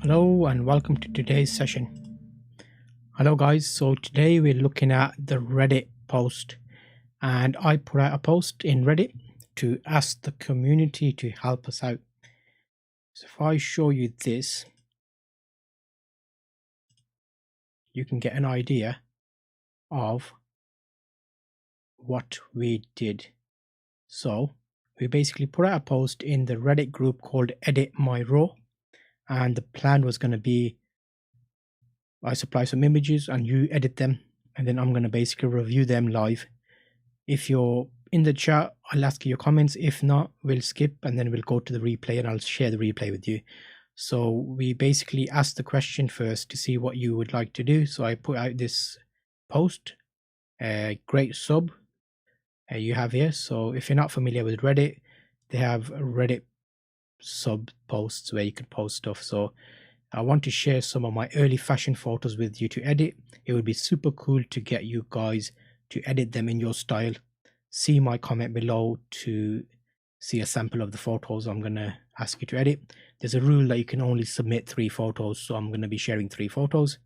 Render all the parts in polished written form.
Hello and welcome to today's session. Hello guys, so today we're looking at the Reddit post, and I put out a post in Reddit to ask the community to help us out. So if I show you this, you can get an idea of what we did. So we basically put out a post in the Reddit group called Edit My Raw, and the plan was going to be I supply some images and you edit them, and then I'm going to basically review them live. If you're in the chat, I'll ask you your comments. If not, we'll skip and then we'll go to the replay and I'll share the replay with you. So we basically asked the question first to see what you would like to do. So I put out this post, great sub you have here. So if you're not familiar with Reddit, they have Reddit sub posts where you can post stuff. So I want to share some of my early fashion photos with you to edit. It would be super cool to get you guys to edit them in your style. See my comment below to see a sample of the photos I'm going to ask you to edit. There's a rule that you can only submit 3 photos, so I'm going to be sharing 3 photos.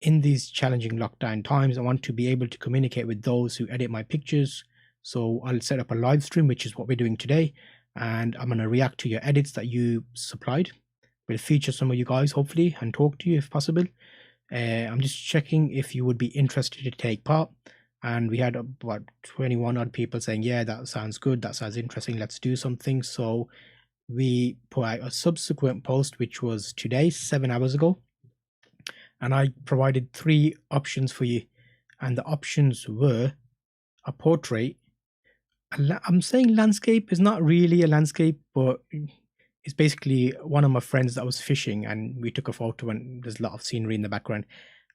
In these challenging lockdown times, I want to be able to communicate with those who edit my pictures. So I'll set up a live stream, which is what we're doing today, and I'm going to react to your edits that you supplied. We'll feature some of you guys hopefully and talk to you if possible. I'm just checking if you would be interested to take part, and we had about 21 odd people saying, yeah, that sounds good, that sounds interesting, let's do something. So we put out a subsequent post, which was today, 7 hours ago, and I provided 3 options for you, and the options were a portrait. I'm saying landscape is not really a landscape, but it's basically one of my friends that was fishing and we took a photo and there's a lot of scenery in the background,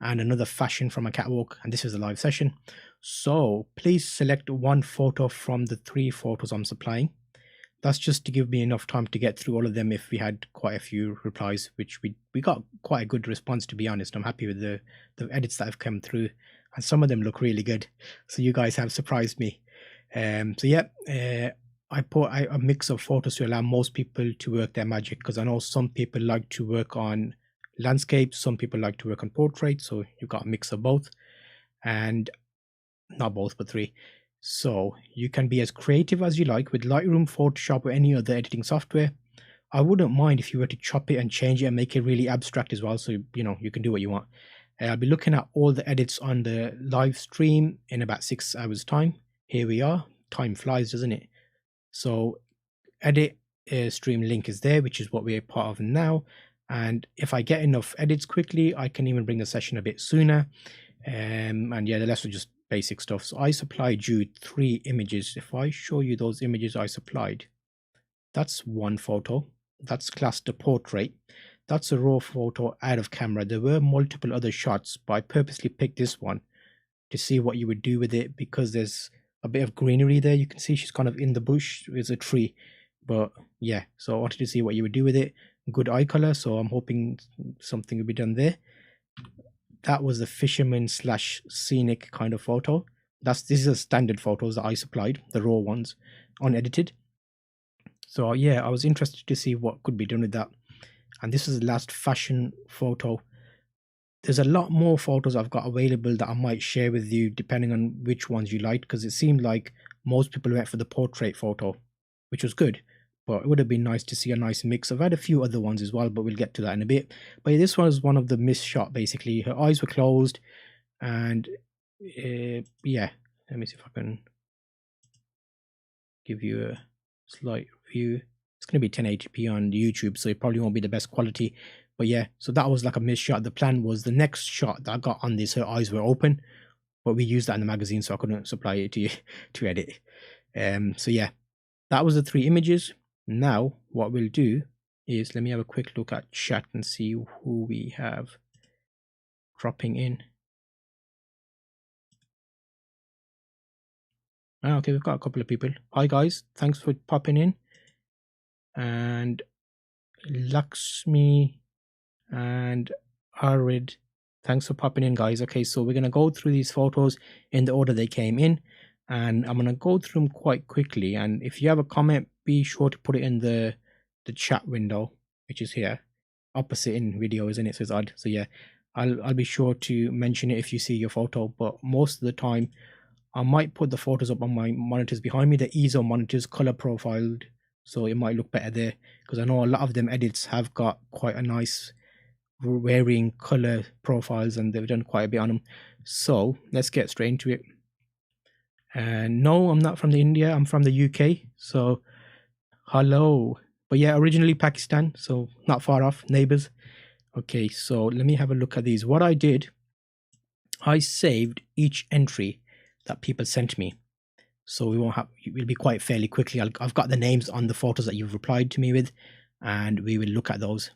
and another fashion from a catwalk, and this is a live session. So please select 1 photo from the 3 photos I'm supplying. That's just to give me enough time to get through all of them if we had quite a few replies, which we got quite a good response, to be honest. I'm happy with the edits that have come through, and some of them look really good. So you guys have surprised me. So yeah, I put a mix of photos to allow most people to work their magic, because I know some people like to work on landscapes, some people like to work on portraits, so you've got a mix of both, and not both but 3. So you can be as creative as you like with Lightroom, Photoshop, or any other editing software. I wouldn't mind if you were to chop it and change it and make it really abstract as well, so you can do what you want. I'll be looking at all the edits on the live stream in about 6 hours time. Here we are. Time flies, doesn't it? So edit stream link is there, which is what we're part of now, and if I get enough edits quickly, I can even bring the session a bit sooner. And yeah, the rest are just basic stuff. So I supplied you 3 images. If I show you those images I supplied, that's 1 photo, that's classed a portrait, that's a raw photo out of camera. There were multiple other shots, but I purposely picked this one to see what you would do with it, because there's a bit of greenery there. You can see she's kind of in the bush, there's a tree, but yeah, so I wanted to see what you would do with it. Good eye color, so I'm hoping something will be done there. That was the fisherman slash scenic kind of photo. This is the standard photos that I supplied, the raw ones, unedited. So yeah, I was interested to see what could be done with that. And this is the last fashion photo. There's a lot more photos I've got available that I might share with you depending on which ones you like, because it seemed like most people went for the portrait photo, which was good, but it would have been nice to see a nice mix. I've had a few other ones as well, but we'll get to that in a bit. But yeah, this one is one of the missed shot, basically. Her eyes were closed, and yeah, let me see if I can give you a slight view. It's going to be 1080p on YouTube, so it probably won't be the best quality. But yeah, so that was like a missed shot. The plan was the next shot that I got on this, her eyes were open, but we used that in the magazine, so I couldn't supply it to you to edit. So yeah, that was the 3 images. Now what we'll do is, let me have a quick look at chat and see who we have dropping in. Okay, we've got a couple of people. Hi guys, thanks for popping in. And Lakshmi and Arid, thanks for popping in, guys. Okay, so we're going to go through these photos in the order they came in, and I'm going to go through them quite quickly. And if you have a comment, be sure to put it in the chat window, which is here. opposite in video, isn't it? So it's odd. So yeah, I'll be sure to mention it if you see your photo, but most of the time I might put the photos up on my monitors behind me, the EZO monitors, color profiled, so it might look better there, because I know a lot of them edits have got quite a nice varying color profiles and they've done quite a bit on them. So let's get straight into it. And no, I'm not from the India, I'm from the UK. So hello. But yeah, originally Pakistan, so not far off, neighbors. Okay, so let me have a look at these. What I did, I saved each entry that people sent me. So we won't have, it will be quite fairly quickly. I've got the names on the photos that you've replied to me with, and we will look at those.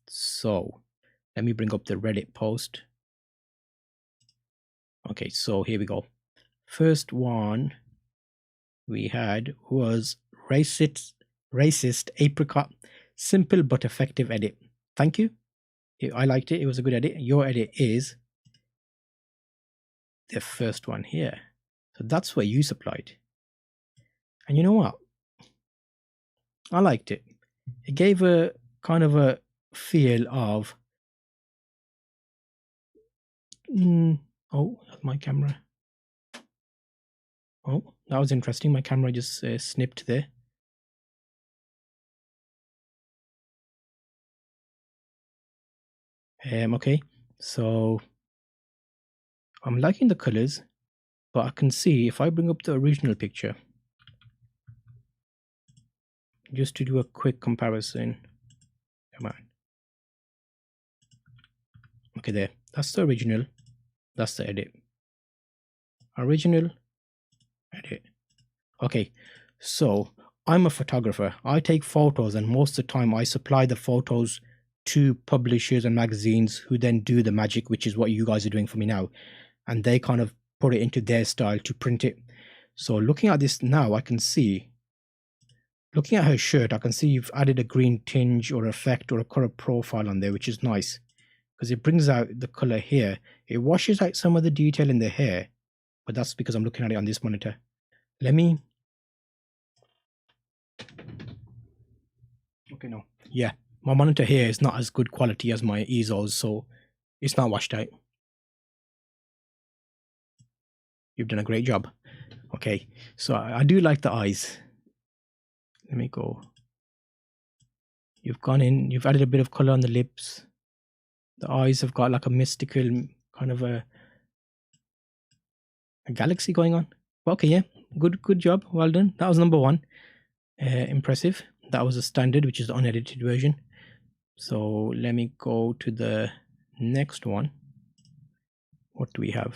So let me bring up the Reddit post. Okay, so here we go. First one we had was racist apricot, simple but effective edit. Thank you. I liked it. It was a good edit. Your edit is the first one here. So that's what you supplied. And you know what? I liked it. It gave a kind of a feel of oh, my camera. Oh, that was interesting. My camera just snipped there. Okay, so I'm liking the colors, but I can see if I bring up the original picture, just to do a quick comparison. Come on. Okay, there. That's the original. That's the edit. Original, edit. Okay, so I'm a photographer. I take photos, and most of the time I supply the photos to publishers and magazines who then do the magic, which is what you guys are doing for me now. And they kind of put it into their style to print it. So looking at this now, I can see, looking at her shirt, I can see you've added a green tinge or effect or a color profile on there, which is nice because it brings out the color here. It washes out some of the detail in the hair, but that's because I'm looking at it on this monitor. Let me. Okay, no. Yeah, my monitor here is not as good quality as my EZOs, so it's not washed out. You've done a great job. Okay, so I do like the eyes. Let me go. You've gone in, you've added a bit of color on the lips. The eyes have got like a mystical kind of a galaxy going on. Okay, yeah, good job. Well done. That was number one. Impressive. That was a standard, which is the unedited version. So let me go to the next one. What do we have?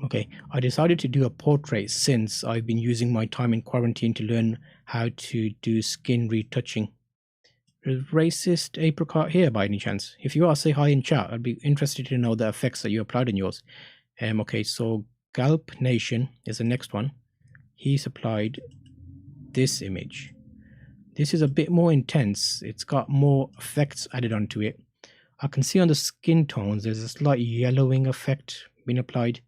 Okay, I decided to do a portrait since I've been using my time in quarantine to learn how to do skin retouching. Is racist apricot here by any chance? If you are, say hi in chat. I'd be interested to know the effects that you applied in yours. Okay, so Galp Nation is the next one. He supplied this image. This is a bit more intense. It's got more effects added onto it. I can see on the skin tones there's a slight yellowing effect being applied.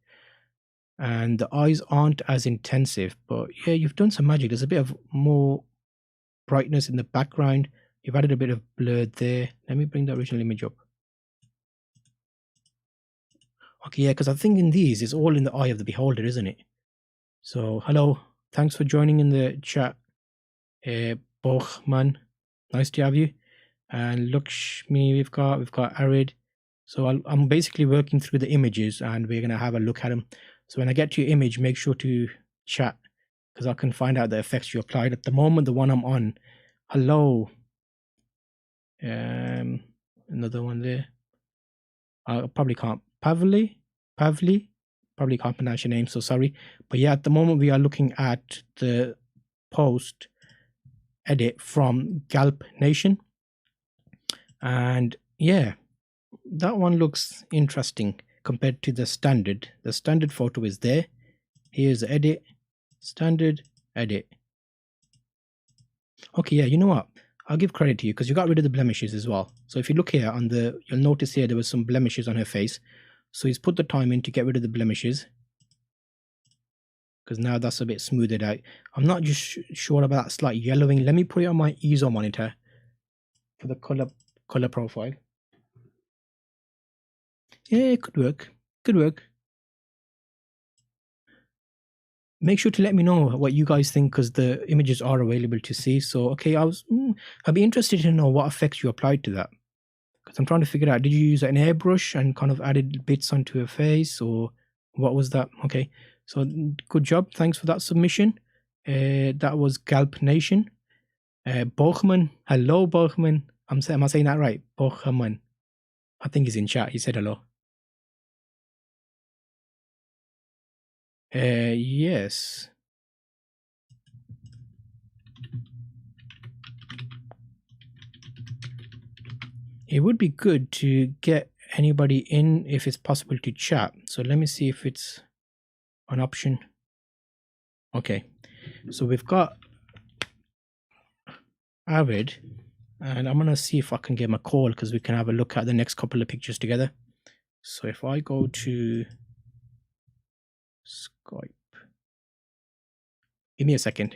And the eyes aren't as intensive, but yeah, you've done some magic. There's a bit of more brightness in the background. You've added a bit of blur there. Let me bring the original image up. Okay, yeah, because I think in these, it's all in the eye of the beholder, isn't it? So, hello. Thanks for joining in the chat. Bochman, nice to have you. And Lakshmi, we've got Arid. So I'm basically working through the images and we're going to have a look at them. So when I get to your image, make sure to chat because I can find out the effects you applied. At the moment, the one I'm on, hello. Another one there. I probably can't. Pavli, probably can't pronounce your name, so sorry. But yeah, at the moment we are looking at the post edit from Galp Nation. And yeah, that one looks interesting compared to the standard. The standard photo is there. Here's the edit, standard, edit. Okay, yeah, you know what? I'll give credit to you because you got rid of the blemishes as well. So if you look here on the, you'll notice here there was some blemishes on her face. So he's put the time in to get rid of the blemishes because now that's a bit smoothed out. I'm not just sure about that slight yellowing. Let me put it on my EZO monitor for the color profile. Yeah, it could work. Could work. Make sure to let me know what you guys think, because the images are available to see. So, okay, I'd be interested to know what effects you applied to that, because I'm trying to figure out, did you use an airbrush and kind of added bits onto her face, or what was that? Okay, so good job. Thanks for that submission. That was Galp Nation. Bochman, hello Bochman. Am I saying that right? Bochman. I think he's in chat. He said hello. Yes. It would be good to get anybody in if it's possible to chat. So let me see if it's an option. Okay. So we've got Avid, and I'm going to see if I can give him a call, because we can have a look at the next couple of pictures together. So if I go to Skype, give me a second.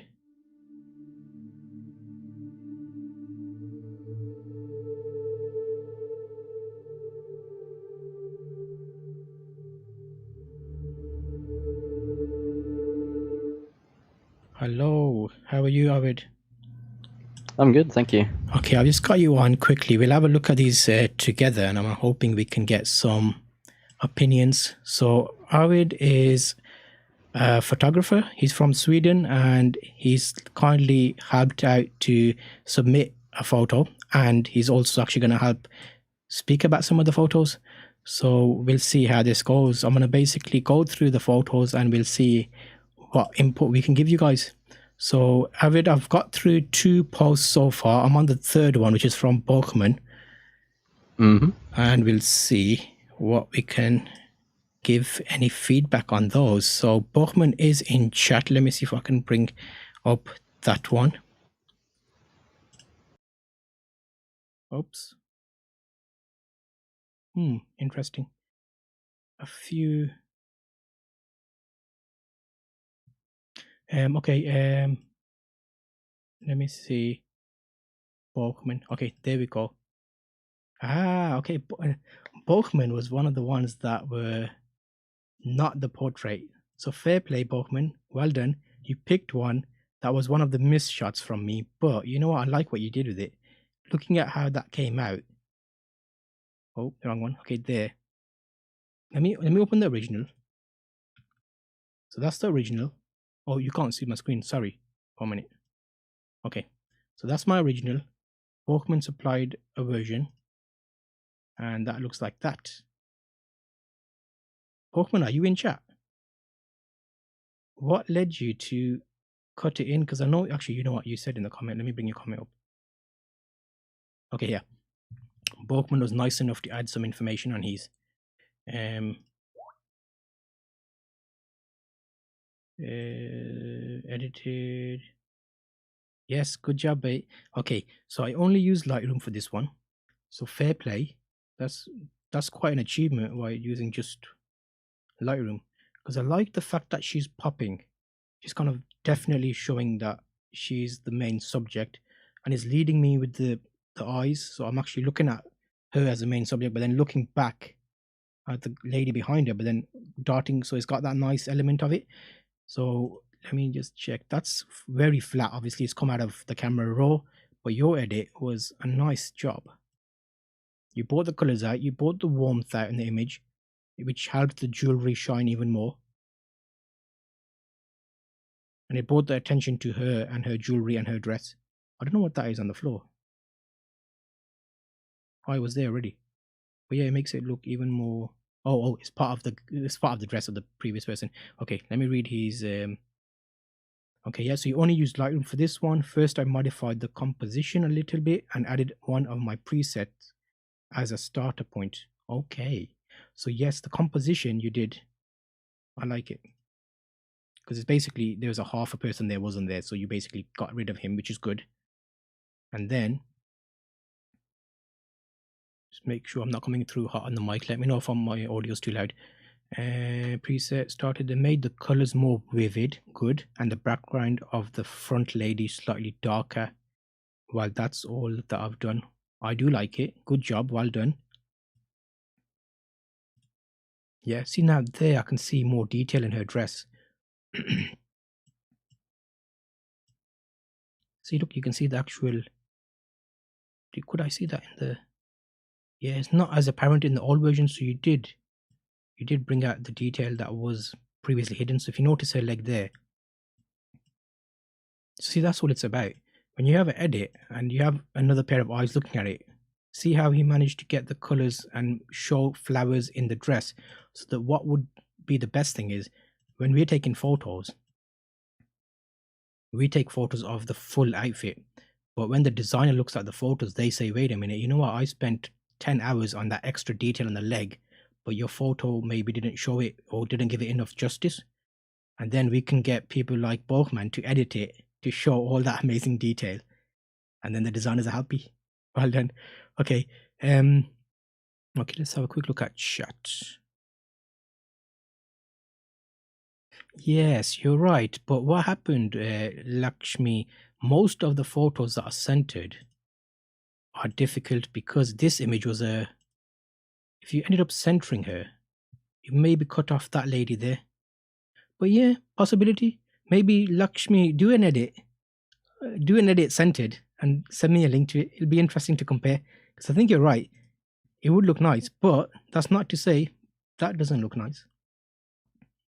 Hello, how are you, Avid? I'm good, thank you. Okay, I've just got you on quickly. We'll have a look at these together, and I'm hoping we can get some opinions. So Arvid is a photographer. He's from Sweden, and he's kindly helped out to submit a photo, and he's also actually going to help speak about some of the photos. So we'll see how this goes. I'm going to basically go through the photos, and we'll see what input we can give you guys. So Avid, I've got through 2 posts so far. I'm on the 3rd one, which is from Bochman. And we'll see what we can give any feedback on those. So Bochman is in chat. Let me see if I can bring up that one. Oops. Interesting. A few. Okay. Let me see. Bochman. Okay, there we go. Okay. Bochman was one of the ones that were not the portrait. So fair play, Bochman. Well done. You picked one that was one of the missed shots from me. But you know what? I like what you did with it. Looking at how that came out. Oh, the wrong one. Okay, there. Let me open the original. So that's the original. Oh, you can't see my screen. Sorry. 1 minute. Okay. So that's my original. Bochman supplied a version. And that looks like that. Bochman, are you in chat? What led you to cut it in? Because I know, actually, you know what you said in the comment. Let me bring your comment up. Okay, yeah. Bochman was nice enough to add some information on his. Edited. Yes, good job, mate. Okay, so I only use Lightroom for this one. So fair play. That's quite an achievement while using just Lightroom. Because I like the fact that she's popping. She's kind of definitely showing that she's the main subject, and is leading me with the eyes. So I'm actually looking at her as the main subject, but then looking back at the lady behind her, but then darting. So it's got that nice element of it. So let me just check. That's very flat. Obviously, it's come out of the camera raw, but your edit was a nice job. You brought the colors out, you brought the warmth out in the image, which helped the jewelry shine even more. And it brought the attention to her and her jewelry and her dress. I don't know what that is on the floor. Oh, it was there already. But yeah, it makes it look even more. Oh, it's part of the dress of the previous person. Okay, let me read his. Okay, yeah, so you only used Lightroom for this one. First, I modified the composition a little bit and added one of my presets as a starter point. Okay, so yes, the composition you did. I like it. Because it's basically, there's a half a person there wasn't there, so you basically got rid of him, which is good. And then, just make sure I'm not coming through hot on the mic. Let me know if my audio's too loud. Preset started and made the colors more vivid, good, and the background of the front lady slightly darker. Well, that's all that I've done. I do like it. Good job. Well done. Yeah, see now there I can see more detail in her dress. See, look, you can see the actual. Could I see that in the? Yeah, it's not as apparent in the old version. So you did bring out the detail that was previously hidden. So if you notice her leg there, see that's what it's about. When you have an edit and you have another pair of eyes looking at it, see how he managed to get the colors and show flowers in the dress. So that what would be the best thing is when we're taking photos, we take photos of the full outfit. But when the designer looks at the photos, they say, wait a minute, you know what? I spent 10 hours on that extra detail on the leg, but your photo maybe didn't show it or didn't give it enough justice. And then we can get people like Bachman to edit it to show all that amazing detail. And then the designers are happy. Well done. Okay. Okay, let's have a quick look at chat. Yes, you're right. But what happened, Lakshmi? Most of the photos that are centered are difficult because this image was a. If you ended up centering her, you maybe cut off that lady there. But yeah, possibility. Maybe Lakshmi do an edit centered, and send me a link to it. It'll be interesting to compare because I think you're right. It would look nice, but that's not to say that doesn't look nice.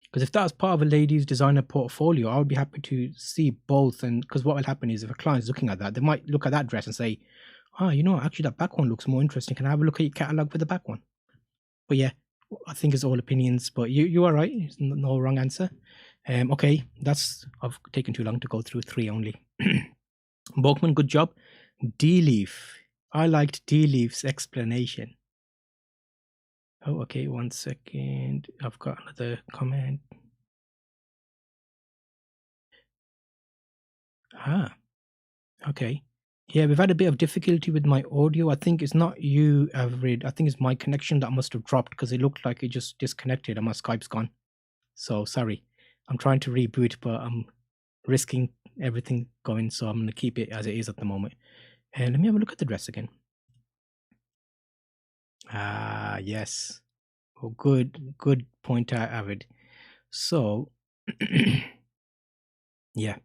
Because if that's part of a lady's designer portfolio, I would be happy to see both. And because what will happen is if a client's looking at that, they might look at that dress and say, oh, you know, actually that back one looks more interesting. Can I have a look at your catalog for the back one? But yeah, I think it's all opinions, but you are right. It's no wrong answer. Okay, I've taken too long to go through 3 only. Bachman, good job. D-Leaf. I liked D-Leaf's explanation. Oh, okay, 1 second. I've got another comment. Okay. Yeah, we've had a bit of difficulty with my audio. I think it's not you, Average. I think it's my connection that must have dropped because it looked like it just disconnected and my Skype's gone. So sorry. I'm trying to reboot, but I'm risking everything going, so I'm going to keep it as it is at the moment. And let me have a look at the dress again. Ah, yes. Oh, good point, Avid. So, yeah.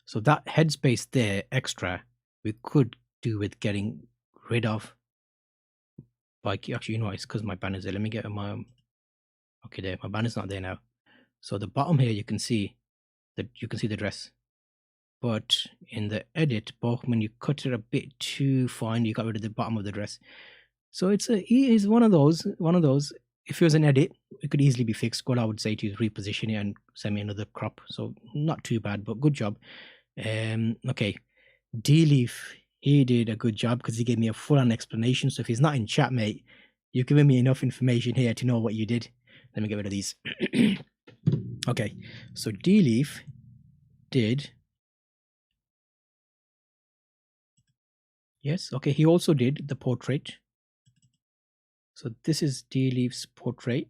So that headspace there, extra, we could do with getting rid of. Like, actually, you know, it's because my banner's there. Let me get my. Okay, there. My banner's not there now. So the bottom here, you can see the dress. But in the edit, Bachman, you cut it a bit too fine. You got rid of the bottom of the dress. So it is one of those. If it was an edit, it could easily be fixed. What I would say to you is reposition it and send me another crop. So not too bad, but good job. Okay, D-Leaf, he did a good job because he gave me a full-on explanation. So if he's not in chat, mate, you've given me enough information here to know what you did. Let me get rid of these. Okay, so D-Leaf did. Yes, okay, he also did the portrait. So this is D-Leaf's portrait.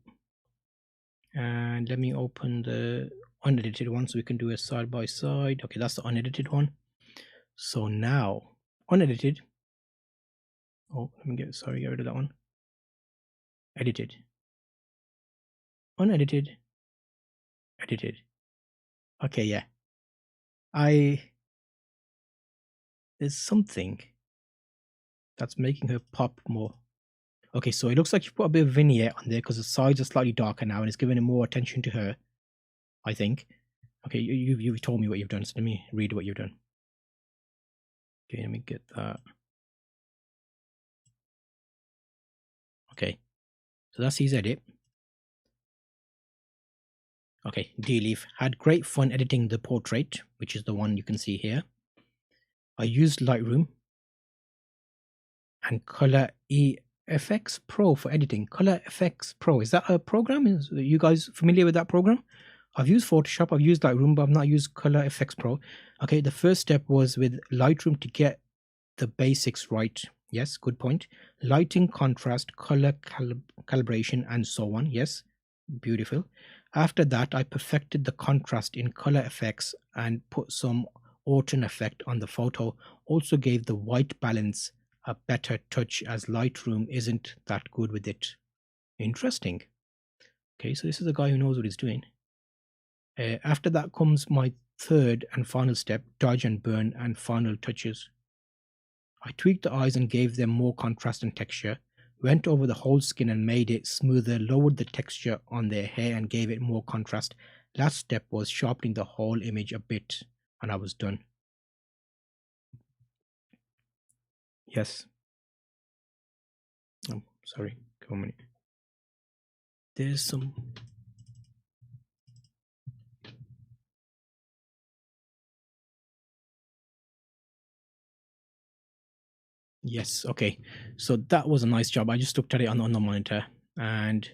And let me open the unedited one so we can do a side by side. Okay, that's the unedited one. So now, unedited. Oh, let me get rid of that one. Edited. Unedited. Edited. Okay, yeah. There's something that's making her pop more. Okay, so it looks like you put a bit of vignette on there because the sides are slightly darker now and it's giving more attention to her, I think. Okay, you've told me what you've done, so let me read what you've done. Okay, let me get that. Okay, so that's his edit. Okay, D-Leaf had great fun editing the portrait, which is the one you can see here. I used Lightroom and Color FX Pro for editing. Color FX Pro, is that a program? Are you guys familiar with that program? I've used Photoshop, I've used Lightroom, but I've not used Color FX Pro. Okay, the first step was with Lightroom to get the basics right. Yes, good point. Lighting, contrast, color calibration, and so on. Yes, beautiful. After that, I perfected the contrast in Color Effects and put some autumn effect on the photo. Also gave the white balance a better touch as Lightroom isn't that good with it. Interesting. Okay, so this is a guy who knows what he's doing. After that comes my third and final step, dodge and burn and final touches. I tweaked the eyes and gave them more contrast and texture, went over the whole skin and made it smoother, lowered the texture on their hair and gave it more contrast. Last step was sharpening the whole image a bit, and I was done. Yes. Oh, sorry. Come on a minute. There's some... Yes, okay. So that was a nice job. I just looked at it on the monitor, and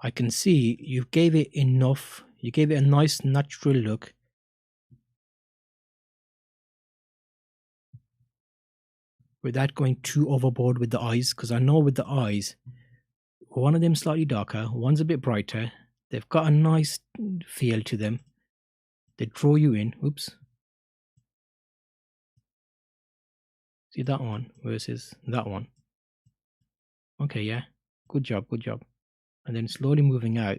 I can see you gave it enough. You gave it a nice natural look. Without going too overboard with the eyes, because I know with the eyes, one of them slightly darker, one's a bit brighter. They've got a nice feel to them. They draw you in. Oops. See that one versus that one. Okay, yeah. Good job, good job. And then slowly moving out.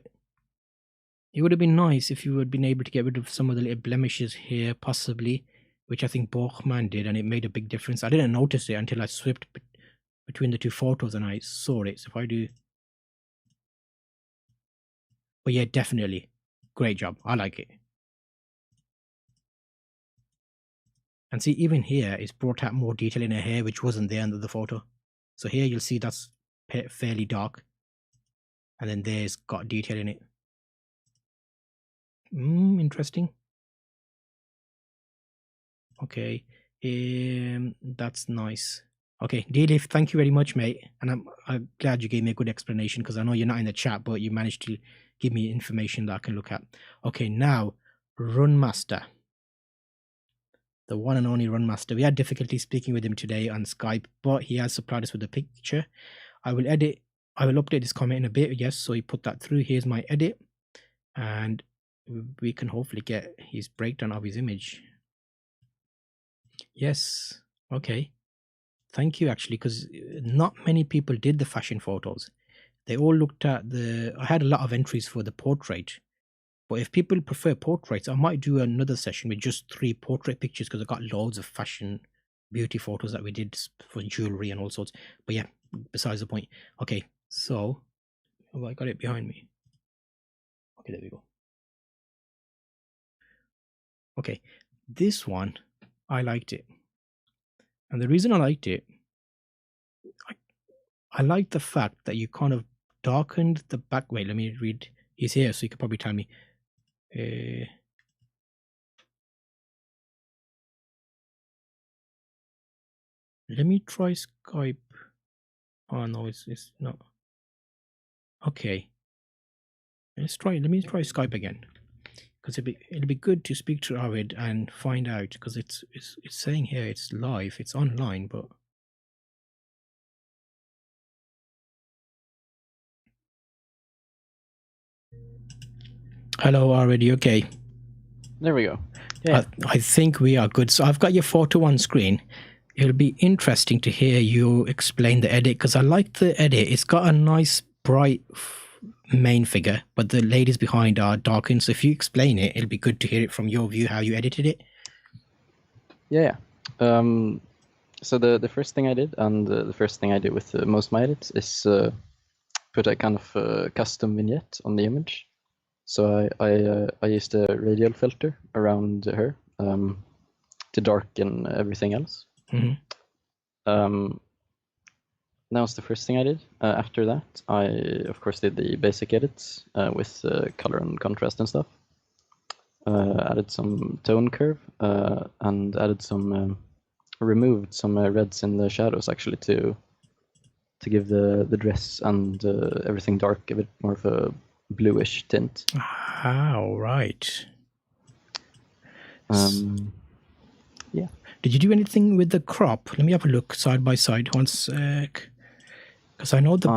It would have been nice if you had been able to get rid of some of the little blemishes here, possibly, which I think Borgman did, and it made a big difference. I didn't notice it until I swapped between the two photos and I saw it. So if I do... But yeah, definitely. Great job. I like it. And see, even here, it's brought out more detail in her hair, which wasn't there under the photo. So here you'll see that's fairly dark. And then there's got detail in it. Interesting. Okay. That's nice. Okay, D-Leaf, thank you very much, mate. And I'm glad you gave me a good explanation, because I know you're not in the chat, but you managed to give me information that I can look at. Okay, now, Runmaster. The one and only Runmaster. We had difficulty speaking with him today on Skype, but he has supplied us with a picture. I will update this comment in a bit. Yes, so he put that through. Here's my edit. And we can hopefully get his breakdown of his image. Yes. Okay. Thank you, actually, because not many people did the fashion photos. They all looked at I had a lot of entries for the portrait. But if people prefer portraits, I might do another session with just 3 portrait pictures, because I got loads of fashion beauty photos that we did for jewelry and all sorts. But yeah, besides the point. Okay, so I got it behind me. Okay, there we go. Okay, this one, I liked it. And the reason I liked it, I like the fact that you kind of darkened the back. Wait, let me read. He's here, so you could probably tell me. Let me try Skype. Oh no, it's not. Okay. Let me try Skype again, because it'll be good to speak to Arvid and find out, because it's saying here it's live, it's online, but hello Arvid, you okay? There we go. Yeah. I think we are good. So I've got your photo on screen. It'll be interesting to hear you explain the edit, because I like the edit. It's got a nice bright main figure, but the ladies behind are darkened. So if you explain it, it'll be good to hear it from your view, how you edited it. Yeah. So the first thing I did, and the first thing I do with most of my edits, is put a kind of custom vignette on the image. So I used a radial filter around her to darken everything else. Mm-hmm. That was the first thing I did. After that, I of course did the basic edits with color and contrast and stuff. Added some tone curve and added some removed some reds in the shadows, actually, to give the dress and everything dark a bit more of a bluish tint. Oh, right. Yeah. Did you do anything with the crop? Let me have a look side by side 1 sec. Because I know the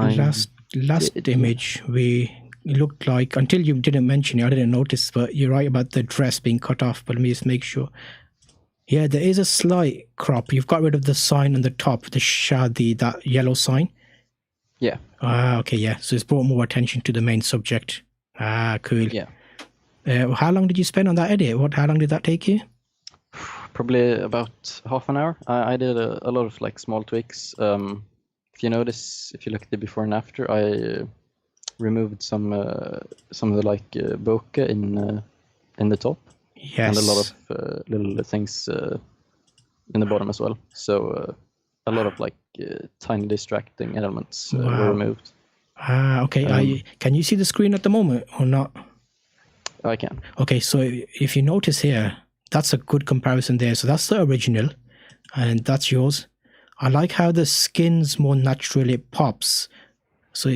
last image it looked like, until you didn't mention it, I didn't notice, but you're right about the dress being cut off. But let me just make sure. Yeah, there is a slight crop. You've got rid of the sign on the top, that yellow sign. Yeah. Ah, okay, yeah. So it's brought more attention to the main subject. Ah, cool. Yeah. How long did you spend on that edit? How long did that take you? Probably about half an hour. I did a lot of like small tweaks. If you notice, if you look at the before and after, I removed some of the like bokeh in the top, and a lot Yes. of little things in the bottom as well. So a lot of like tiny distracting elements were Wow. removed. Ah, okay. Can you see the screen at the moment or not? I can. Okay, so if you notice here, that's a good comparison there. So that's the original, and that's yours. I like how the skin's more natural, it pops. So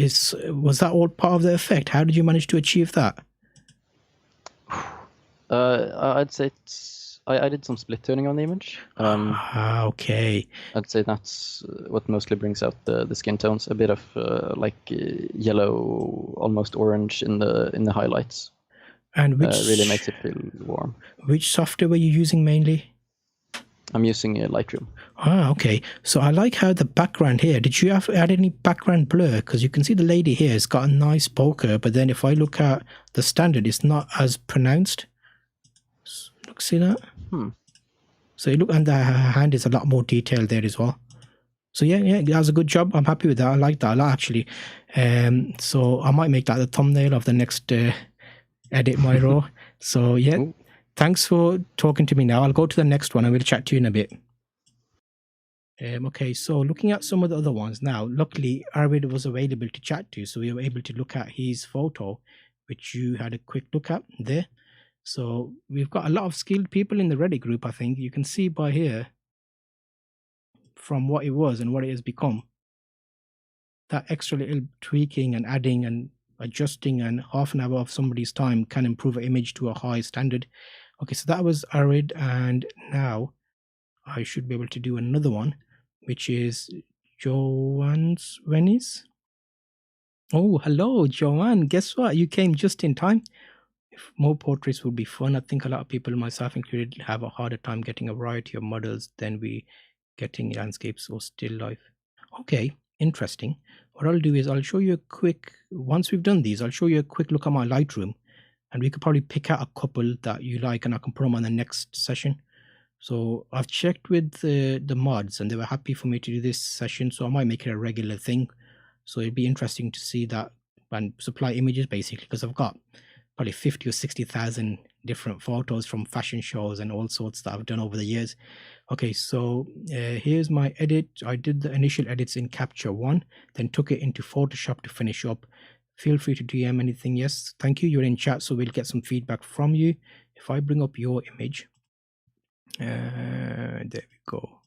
was that all part of the effect? How did you manage to achieve that? I'd say I did some split toning on the image. Okay. I'd say that's what mostly brings out the skin tones. A bit of yellow, almost orange in the highlights. And Really makes it feel warm. which software were you using mainly? I'm using Lightroom. Ah, okay. So I like how the background here, did you add any background blur? Because you can see the lady here has got a nice bokeh, but then if I look at the standard, it's not as pronounced. Look, see that? So you look, and her hand is a lot more detailed there as well. So yeah, that was a good job. I'm happy with that. I like that a lot, actually. So I might make that the thumbnail of the next edit my raw. So yeah, Ooh. Thanks for talking to me now. I'll go to the next one and we'll chat to you in a bit. Okay, so looking at some of the other ones now, luckily Arvid was available to chat to, so we were able to look at his photo, which you had a quick look at there. So we've got a lot of skilled people in the Reddit group, I think. You can see by here from what it was and what it has become. That extra little tweaking and adding and adjusting and half an hour of somebody's time can improve an image to a high standard. Okay, so that was Arid, and now I should be able to do another one, which is Joanne's Venice. Oh, hello, Joanne. Guess what? You came just in time. If more portraits would be fun, I think a lot of people, myself included, have a harder time getting a variety of models than we getting landscapes or still life. Okay, interesting. What I'll do is I'll show you a quick, once we've done these, I'll show you a quick look at my Lightroom, and we could probably pick out a couple that you like and I can put them on the next session. So I've checked with the mods and they were happy for me to do this session, so I might make it a regular thing. So it'd be interesting to see that and supply images basically, because I've got probably 50 or 60,000 different photos from fashion shows and all sorts that I've done over the years. Okay, so here's my edit. I did the initial edits in Capture One, then took it into Photoshop to finish up. Feel free to DM anything. Yes, thank you. You're in chat, so we'll get some feedback from you. If I bring up your image, there we go.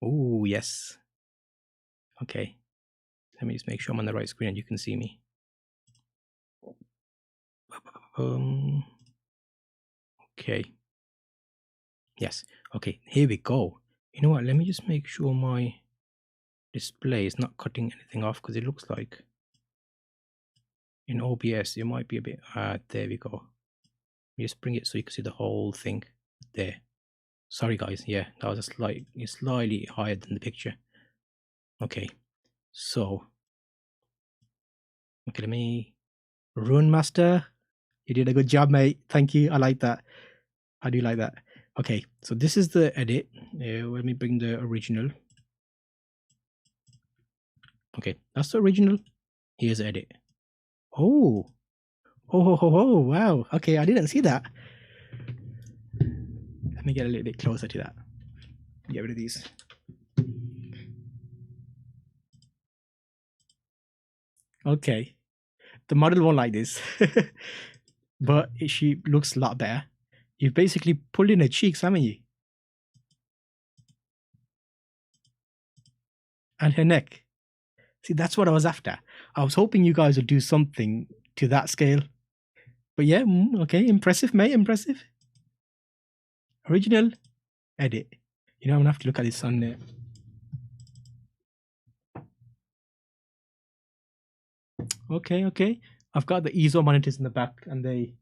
Oh, yes. Okay. Let me just make sure I'm on the right screen and you can see me. Okay. Yes. Okay, here we go. You know what? Let me just make sure my display is not cutting anything off, because it looks like in OBS it might be a bit. There we go. Let me just bring it so you can see the whole thing. There. Sorry, guys. Yeah, that was it's slightly higher than the picture. Okay. So. Okay, let me. Rune Master. You did a good job, mate. Thank you. I like that. I do like that. Okay, so this is the edit. Let me bring the original. Okay, that's the original. Here's the edit. Oh, oh, wow. Okay, I didn't see that. Let me get a little bit closer to that. Get rid of these. Okay, the model won't like this, but she looks a lot better. You've basically pulled in her cheeks, haven't you? And her neck. See, that's what I was after. I was hoping you guys would do something to that scale. But yeah, okay, impressive, mate, impressive. Original, edit. You know, I'm gonna have to look at this on there. Okay. I've got the ISO monitors in the back, and they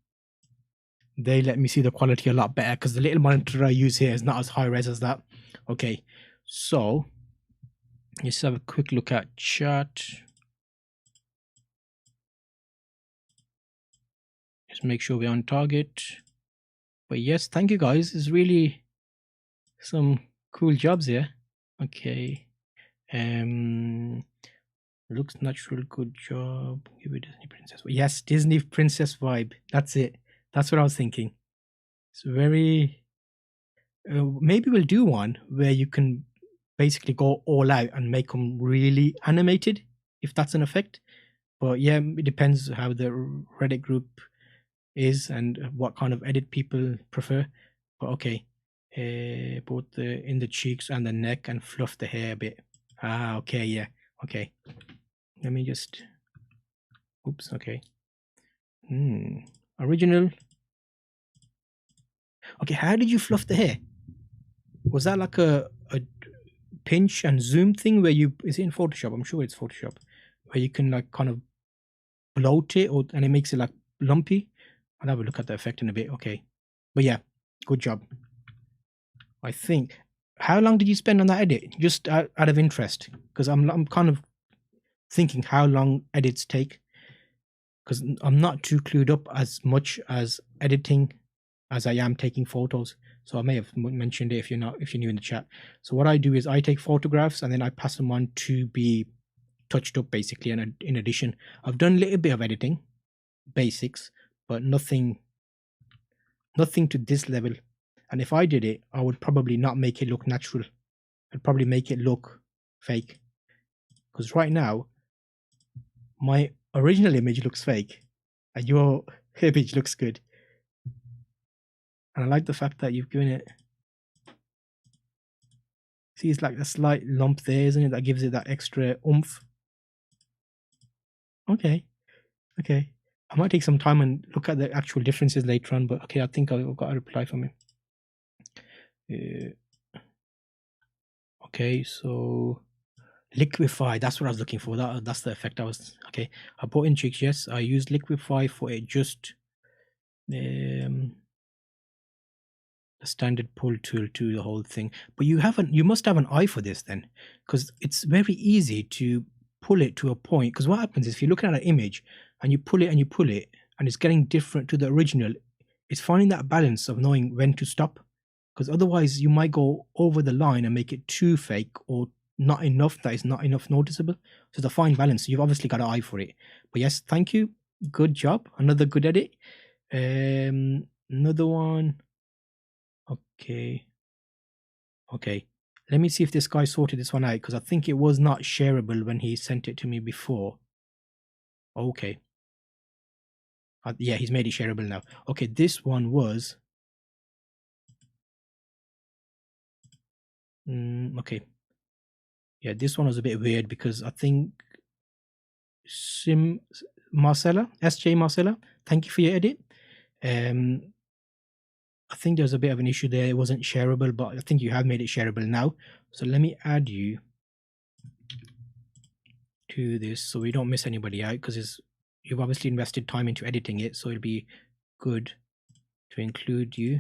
they let me see the quality a lot better because the little monitor I use here is not as high res as that. Okay, so let's have a quick look at chat. Just make sure we're on target. But yes, thank you guys. It's really some cool jobs here. Okay. Looks natural, good job. Give it Disney princess. Yes, Disney princess vibe. That's it. That's what I was thinking. It's very maybe we'll do one where you can basically go all out and make them really animated, if that's an effect. But yeah, it depends how the Reddit group is and what kind of edit people prefer. But okay, both in the cheeks and the neck, and fluff the hair a bit. Ah, okay, yeah, okay. Let me just. Oops, okay. Original. Okay, how did you fluff the hair? Was that like a pinch and zoom thing where you, is it in Photoshop? I'm sure it's Photoshop, where you can like kind of bloat it and it makes it like lumpy. I'll have a look at the effect in a bit. Okay, but yeah, good job. I think. How long did you spend on that edit? Just out of interest, because I'm kind of thinking how long edits take, because I'm not too clued up as much as editing as I am taking photos. So I may have mentioned it if you're new in the chat. So what I do is I take photographs and then I pass them on to be touched up basically. And in addition, I've done a little bit of editing, basics, but nothing to this level. And if I did it, I would probably not make it look natural. I'd probably make it look fake. Because right now, my original image looks fake and your image looks good. And I like the fact that you've given it. See, it's like a slight lump there, isn't it? That gives it that extra oomph. Okay. Okay. I might take some time and look at the actual differences later on, but okay, I think I've got a reply from him. Okay, so liquify, that's what I was looking for. That's the effect I was. Okay, I bought in chicks. Yes, I used liquify for it. Just the standard pull tool to the whole thing. But you must have an eye for this then, because it's very easy to pull it to a point. Because what happens is if you're looking at an image and you pull it and it's getting different to the original, it's finding that balance of knowing when to stop. Because otherwise you might go over the line and make it too fake or not enough that is not enough noticeable. So it's a fine balance. You've obviously got an eye for it. But yes, thank you. Good job. Another good edit. Another one. Okay. Okay. Let me see if this guy sorted this one out, because I think it was not shareable when he sent it to me before. Okay. Yeah, he's made it shareable now. Okay, this one was. Okay. Yeah, this one was a bit weird because I think Marcella, SJ Marcella, thank you for your edit. I think there's a bit of an issue there. It wasn't shareable, but I think you have made it shareable now. So let me add you to this so we don't miss anybody out, because you've obviously invested time into editing it, so it'll be good to include you.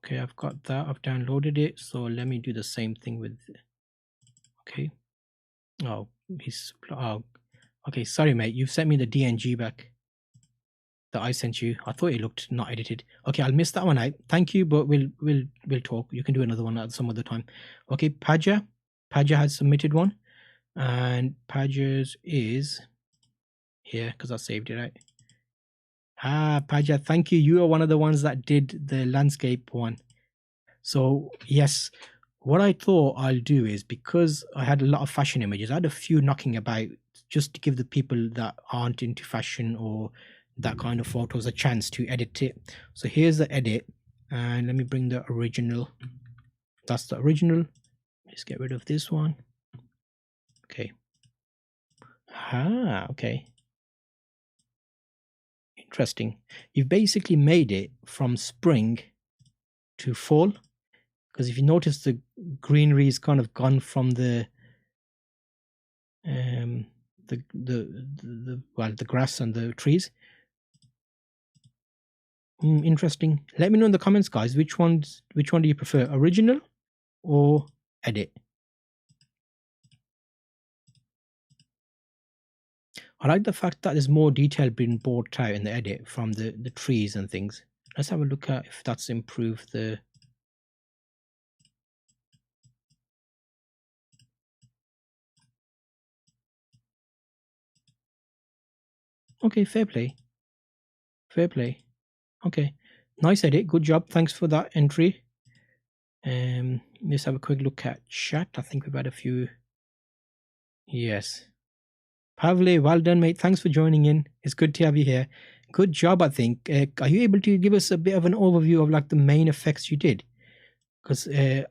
Okay, I've got that. I've downloaded it. So let me do the same thing with. Okay. Oh, okay. Sorry, mate. You've sent me the DNG back that I sent you. I thought it looked not edited. Okay, I'll miss that one out. Thank you, but we'll talk. You can do another one at some other time. Okay, Paja has submitted one, and Paja's is here because I saved it out. Paja, thank you. You are one of the ones that did the landscape one. So yes, what I thought I'll do is, because I had a lot of fashion images, I had a few knocking about just to give the people that aren't into fashion or that kind of photos a chance to edit it. So here's the edit, and let me bring the original. That's the original. Let's get rid of this one. Okay. Okay. Interesting. You've basically made it from spring to fall, because if you notice, the greenery is kind of gone from the the grass and the trees. Interesting. Let me know in the comments, guys. Which one do you prefer, original or edit? I like the fact that there's more detail being brought out in the edit from the trees and things. Let's have a look at if that's improved the. Okay, fair play. Fair play. Okay, nice edit. Good job. Thanks for that entry. Let's have a quick look at chat. I think we've had a few. Yes. Pavle, well done, mate. Thanks for joining in. It's good to have you here. Good job, I think. Are you able to give us a bit of an overview of like the main effects you did? Because it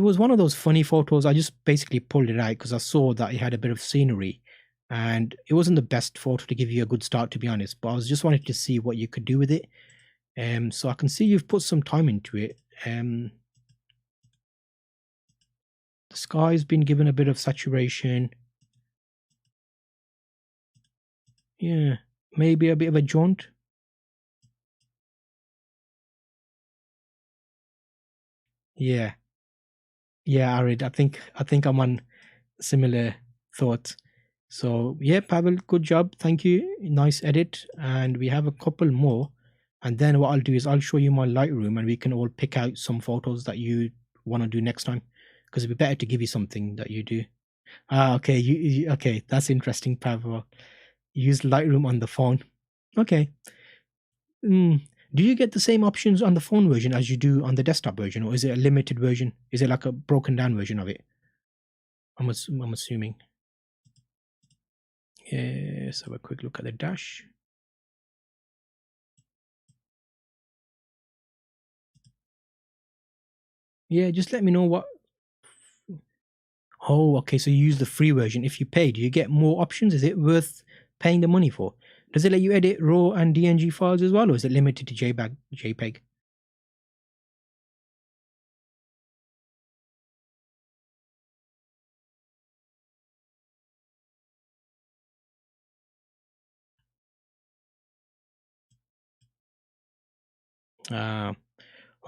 was one of those funny photos. I just basically pulled it out because I saw that it had a bit of scenery, and it wasn't the best photo to give you a good start, to be honest. But I was just wanted to see what you could do with it. So I can see you've put some time into it. The sky's been given a bit of saturation. Yeah, maybe a bit of a jaunt. Yeah, Arid. I think I'm on similar thoughts. So yeah, Pavel, good job. Thank you. Nice edit. And we have a couple more. And then what I'll do is I'll show you my Lightroom and we can all pick out some photos that you want to do next time. Because it'd be better to give you something that you do. Okay. Okay. That's interesting, Pavel. Use Lightroom on the phone. Okay. Do you get the same options on the phone version as you do on the desktop version, or is it a limited version? Is it like a broken down version of it? I'm assuming. Let's have a quick look at the dash. Yeah, just let me know what. Oh, okay. So you use the free version. If you pay, do you get more options? Is it worth paying the money for? Does it let you edit RAW and DNG files as well, or is it limited to JPEG?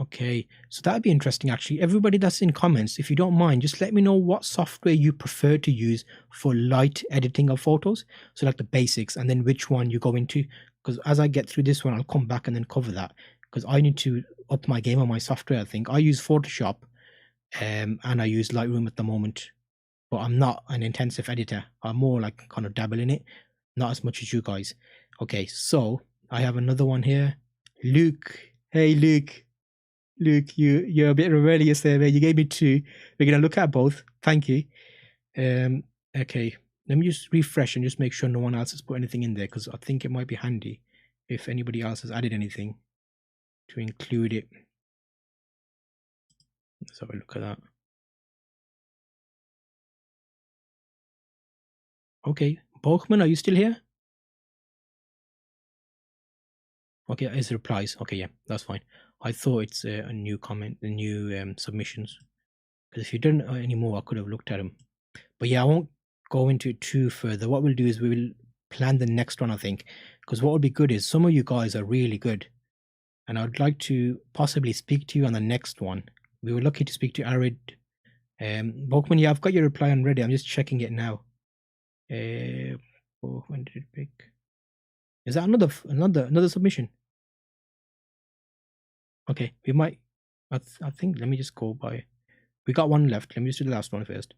Okay, so that'd be interesting actually. Everybody that's in comments, if you don't mind, just let me know what software you prefer to use for light editing of photos. So like the basics, and then which one you go into. Because as I get through this one, I'll come back and then cover that. Because I need to up my game on my software. I think I use Photoshop, and I use Lightroom at the moment. But I'm not an intensive editor. I'm more like kind of dabble in it, not as much as you guys. Okay, so I have another one here. Luke, hey Luke. Luke, you're a bit rebellious there, mate. You gave me two. We're gonna look at both. Thank you. Okay. Let me just refresh and just make sure no one else has put anything in there because I think it might be handy if anybody else has added anything to include it. Let's have a look at that. Okay, Borkman, are you still here? Okay, it's replies. Okay, yeah, that's fine. I thought it's a new comment, the new submissions. Because if you didn't any more, I could have looked at them. But yeah, I won't go into it too further. What we'll do is we will plan the next one, I think. Because what would be good is some of you guys are really good. And I would like to possibly speak to you on the next one. We were lucky to speak to Arid. Bokman, yeah, I've got your reply on ready. I'm just checking it now. Oh, when did it pick? Is that another submission? Okay, we might. I think. Let me just go by. We got one left. Let me just do the last one first.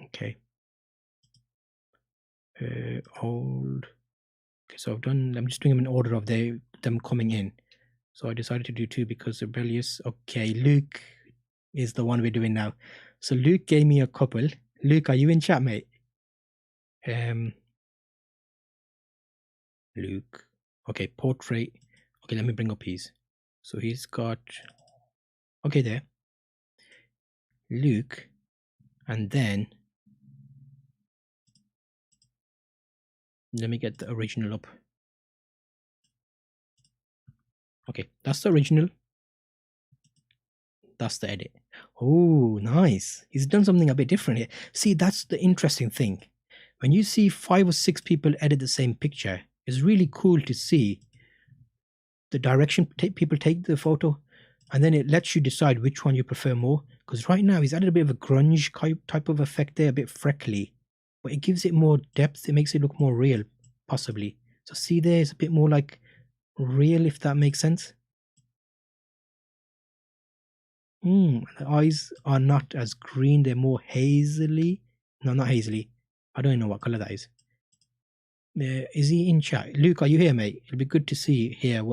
Okay. Hold. Okay, so I've done. I'm just doing them in order of them coming in. So I decided to do two because rebellious. Okay, Luke is the one we're doing now. So Luke gave me a couple. Luke, are you in chat, mate? Luke. Okay, portrait. Okay, let me bring up his. So he's got. Okay, there. Luke, and then let me get the original up. Okay, that's the original. That's the edit. Oh, nice. He's done something a bit different here. See, that's the interesting thing. When you see 5 or 6 people edit the same picture, it's really cool to see the direction people take the photo, and then it lets you decide which one you prefer more. Because right now he's added a bit of a grunge type of effect there, a bit freckly, but it gives it more depth. It makes it look more real, possibly. So see there, it's a bit more like real, if that makes sense. The eyes are not as green, they're more hazily. No, not hazily. I don't know what color that is. Is he in chat? Luke, are you here, mate? It'll be good to see here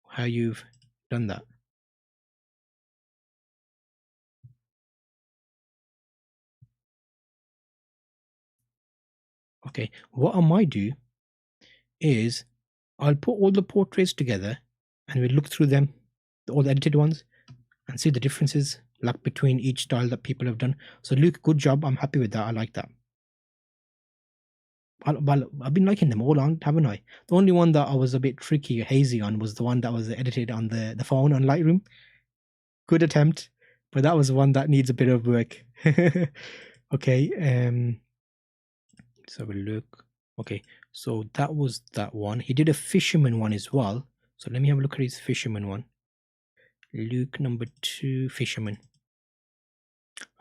how you've done that. Okay, what I might do is I'll put all the portraits together and we'll look through them, all the edited ones, and see the differences like between each style that people have done. So Luke, good job. I'm happy with that. I like that. I've been liking them all on, haven't I? The only one that I was a bit tricky, hazy on was the one that was edited on the phone on Lightroom. Good attempt, but that was one that needs a bit of work. Okay, let's have a look. Okay, so that was that one. He did a fisherman one as well. So let me have a look at his fisherman one. Luke number 2, fisherman.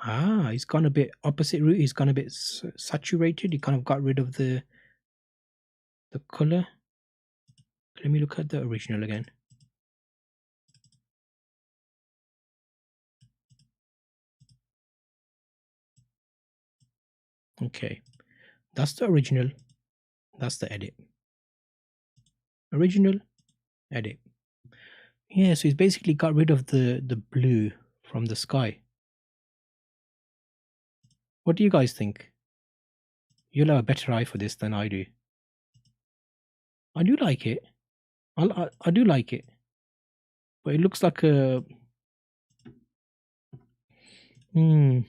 Ah, he's gone a bit opposite route. He's gone a bit saturated. He kind of got rid of the color. Let me look at the original again. Okay, that's the original. That's the edit. Original, edit. Yeah, so he's basically got rid of the blue from the sky. What do you guys think? You'll have a better eye for this than I do. I do like it. I do like it. But it looks like a... It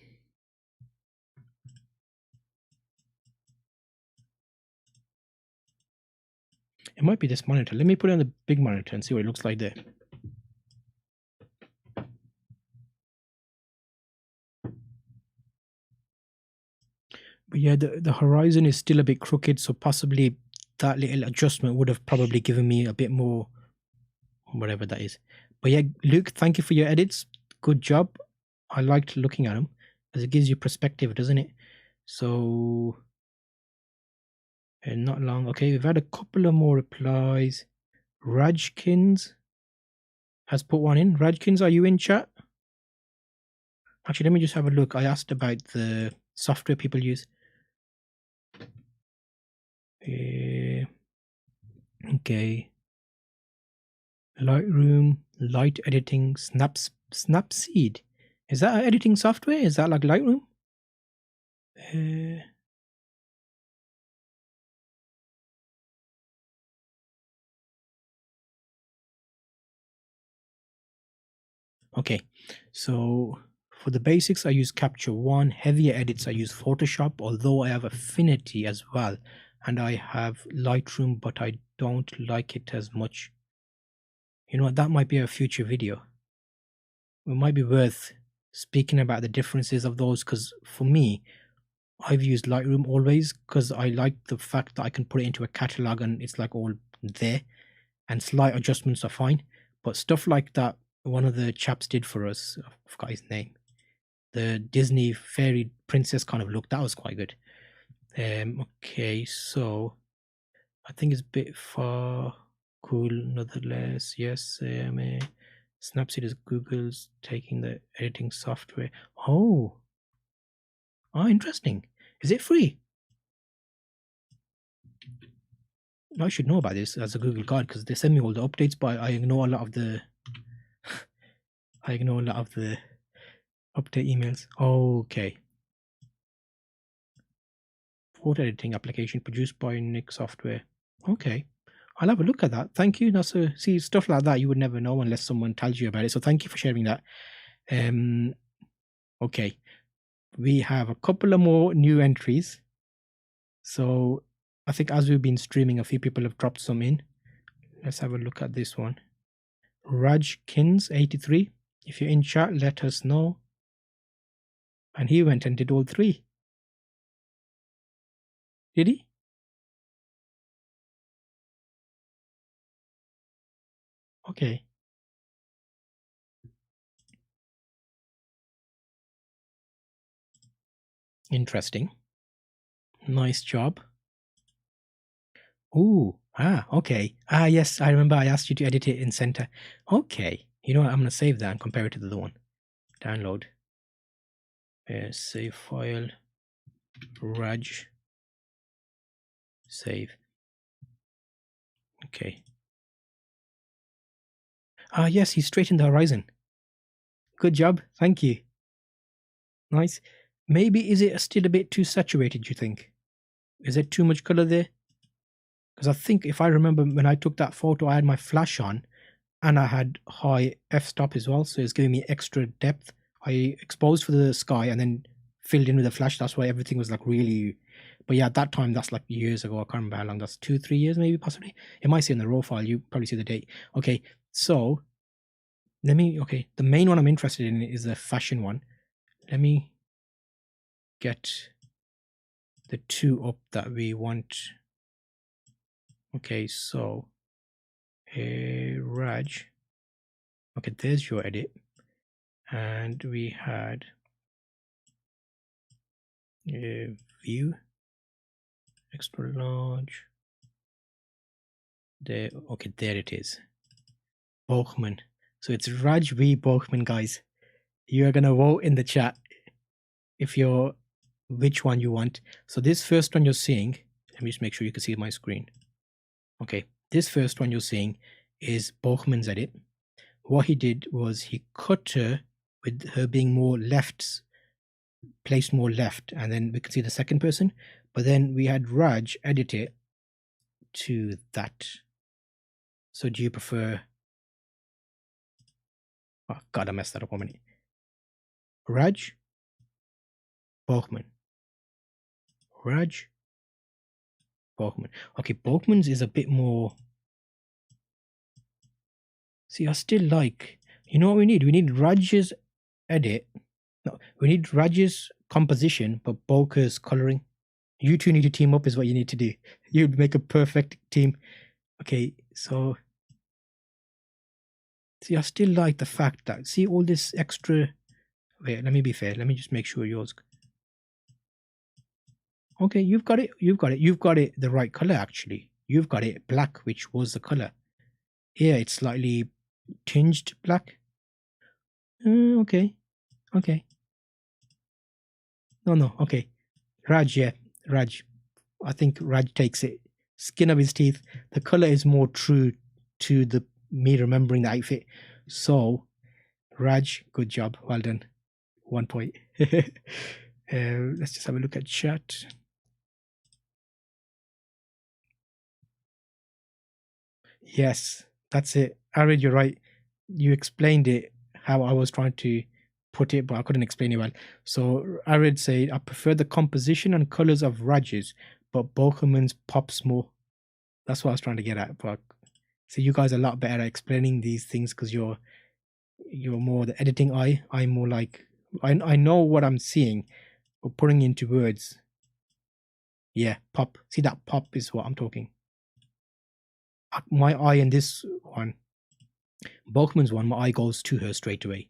might be this monitor. Let me put it on the big monitor and see what it looks like there. But yeah, the horizon is still a bit crooked, so possibly that little adjustment would have probably given me a bit more, whatever that is. But yeah, Luke, thank you for your edits. Good job. I liked looking at them, as it gives you perspective, doesn't it? So, not long. Okay, we've had a couple of more replies. Rajkins has put one in. Rajkins, are you in chat? Actually, let me just have a look. I asked about the software people use. Okay. Lightroom, light editing, Snapseed. Is that an editing software? Is that like Lightroom? Okay, so for the basics, I use Capture One. Heavier edits, I use Photoshop, although I have Affinity as well. And I have Lightroom, but I don't like it as much. You know what, that might be a future video. It might be worth speaking about the differences of those, because for me, I've used Lightroom always because I like the fact that I can put it into a catalog and it's like all there, and slight adjustments are fine. But stuff like that, one of the chaps did for us, I forgot his name, the Disney fairy princess kind of look, that was quite good. Okay, so I think it's a bit far cool nonetheless. Yes, Snapseed is Google's taking the editing software. Oh, interesting. Is it free? I should know about this as a Google Guide because they send me all the updates, but I ignore a lot of the update emails. Okay. Photo editing application produced by Nick Software. Okay. I'll have a look at that. Thank you. That's see, stuff like that you would never know unless someone tells you about it. So thank you for sharing that. Okay. We have a couple of more new entries. So I think as we've been streaming, a few people have dropped some in. Let's have a look at this one. Rajkins 83. If you're in chat, let us know. And he went and did all three. Did he? Okay. Interesting. Nice job. Ooh. Okay. Yes, I remember I asked you to edit it in center. Okay. You know what? I'm going to save that and compare it to the other one. Download. Save file. Raj. Save. Okay. Yes, he's straight in the horizon. Good job. Thank you. Nice. Maybe is it still a bit too saturated, you think? Is there too much color there? Because I think if I remember when I took that photo, I had my flash on and I had high f-stop as well. So it's giving me extra depth. I exposed for the sky and then filled in with the flash. That's why everything was like really... But yeah, at that time, that's like years ago. I can't remember how long. That's 2-3 years maybe, possibly. It might say in the raw file. You probably see the date. Okay, so okay, the main one I'm interested in is the fashion one. Let me get the two up that we want. Okay, so Raj. Okay, there's your edit. And we had view extra large. There, okay, there it is. Bochman. So it's Raj V Bochman, guys. You are gonna vote in the chat if you're which one you want. So this first one you're seeing, let me just make sure you can see my screen. Okay, this first one you're seeing is Bochman's edit. What he did was he cut her with her being more left, placed more left, and then we can see the second person. But then we had Raj edit it to that. So do you prefer... Oh god, I messed that up 1 minute. Raj Bochman. Raj Bochman. Okay, Bochman's is a bit more... See, I still like... You know what we need? We need Raj's edit. No, we need Raj's composition, but Bokeh's coloring. You two need to team up is what you need to do. You'd make a perfect team. Okay, so... See, I still like the fact that... See all this extra... Wait, let me be fair. Let me just make sure yours... Okay, you've got it. You've got it. You've got it the right color, actually. You've got it black, which was the color. Here, it's slightly tinged black. Okay. Okay. No, okay. Raj, yeah. Raj. I think Raj takes it. Skin of his teeth. The color is more true to the me remembering the outfit. So, Raj, good job. Well done. 1 point. Let's just have a look at chat. Yes, that's it. Arid, you're right. You explained it how I was trying to put it, but I couldn't explain it well. So Arid said, I prefer the composition and colors of Raj's, but Bokerman's pops more. That's what I was trying to get at. But so you guys are a lot better at explaining these things because you're more the editing eye. I'm more like I know what I'm seeing, but putting into words. Yeah, pop. See, that pop is what I'm talking. My eye in this one, Bachman's one, my eye goes to her straight away.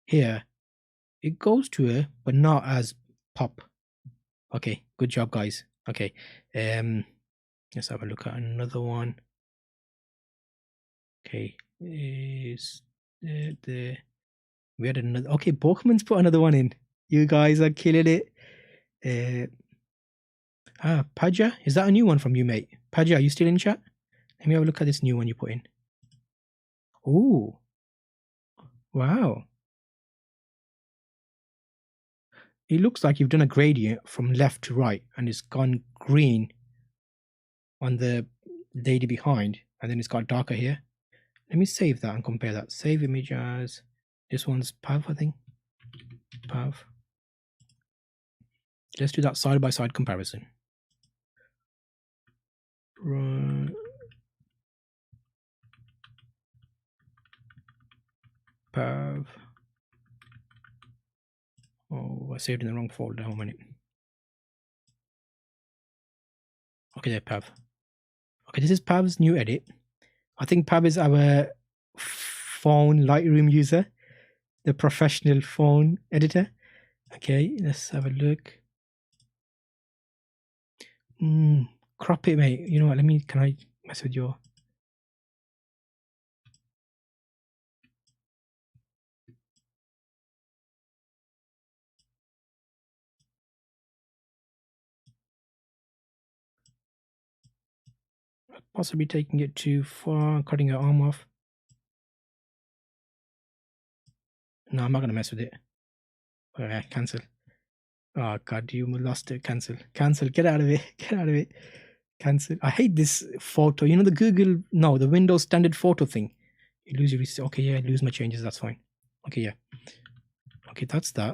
Here, it goes to her, but not as pop. Okay, good job, guys. Okay, let's have a look at another one. Okay, is the we had another. Okay, Bachman's put another one in. You guys are killing it. Paja, is that a new one from you, mate? Paja, are you still in chat? Let me have a look at this new one you put in. Oh, wow. It looks like you've done a gradient from left to right and it's gone green on the lady behind and then it's got darker here. Let me save that and compare that. Save image as this one's pav, I think. Pav. Let's do that side by side comparison. Pav. I saved in the wrong folder. 1 minute. Okay, there, Pav. Okay, this is Pav's new edit. I think Pav is our phone Lightroom user, the professional phone editor. Okay, let's have a look. Crop it, mate. You know what? Can I mess with your... Possibly taking it too far, cutting her arm off. No, I'm not going to mess with it. Cancel. Oh, God, you lost it. Cancel. Cancel. Get out of it. Get out of it. Cancel. I hate this photo. You know the Google... No, the Windows standard photo thing. You lose your... Okay, yeah, lose my changes. That's fine. Okay, yeah. Okay, that's that.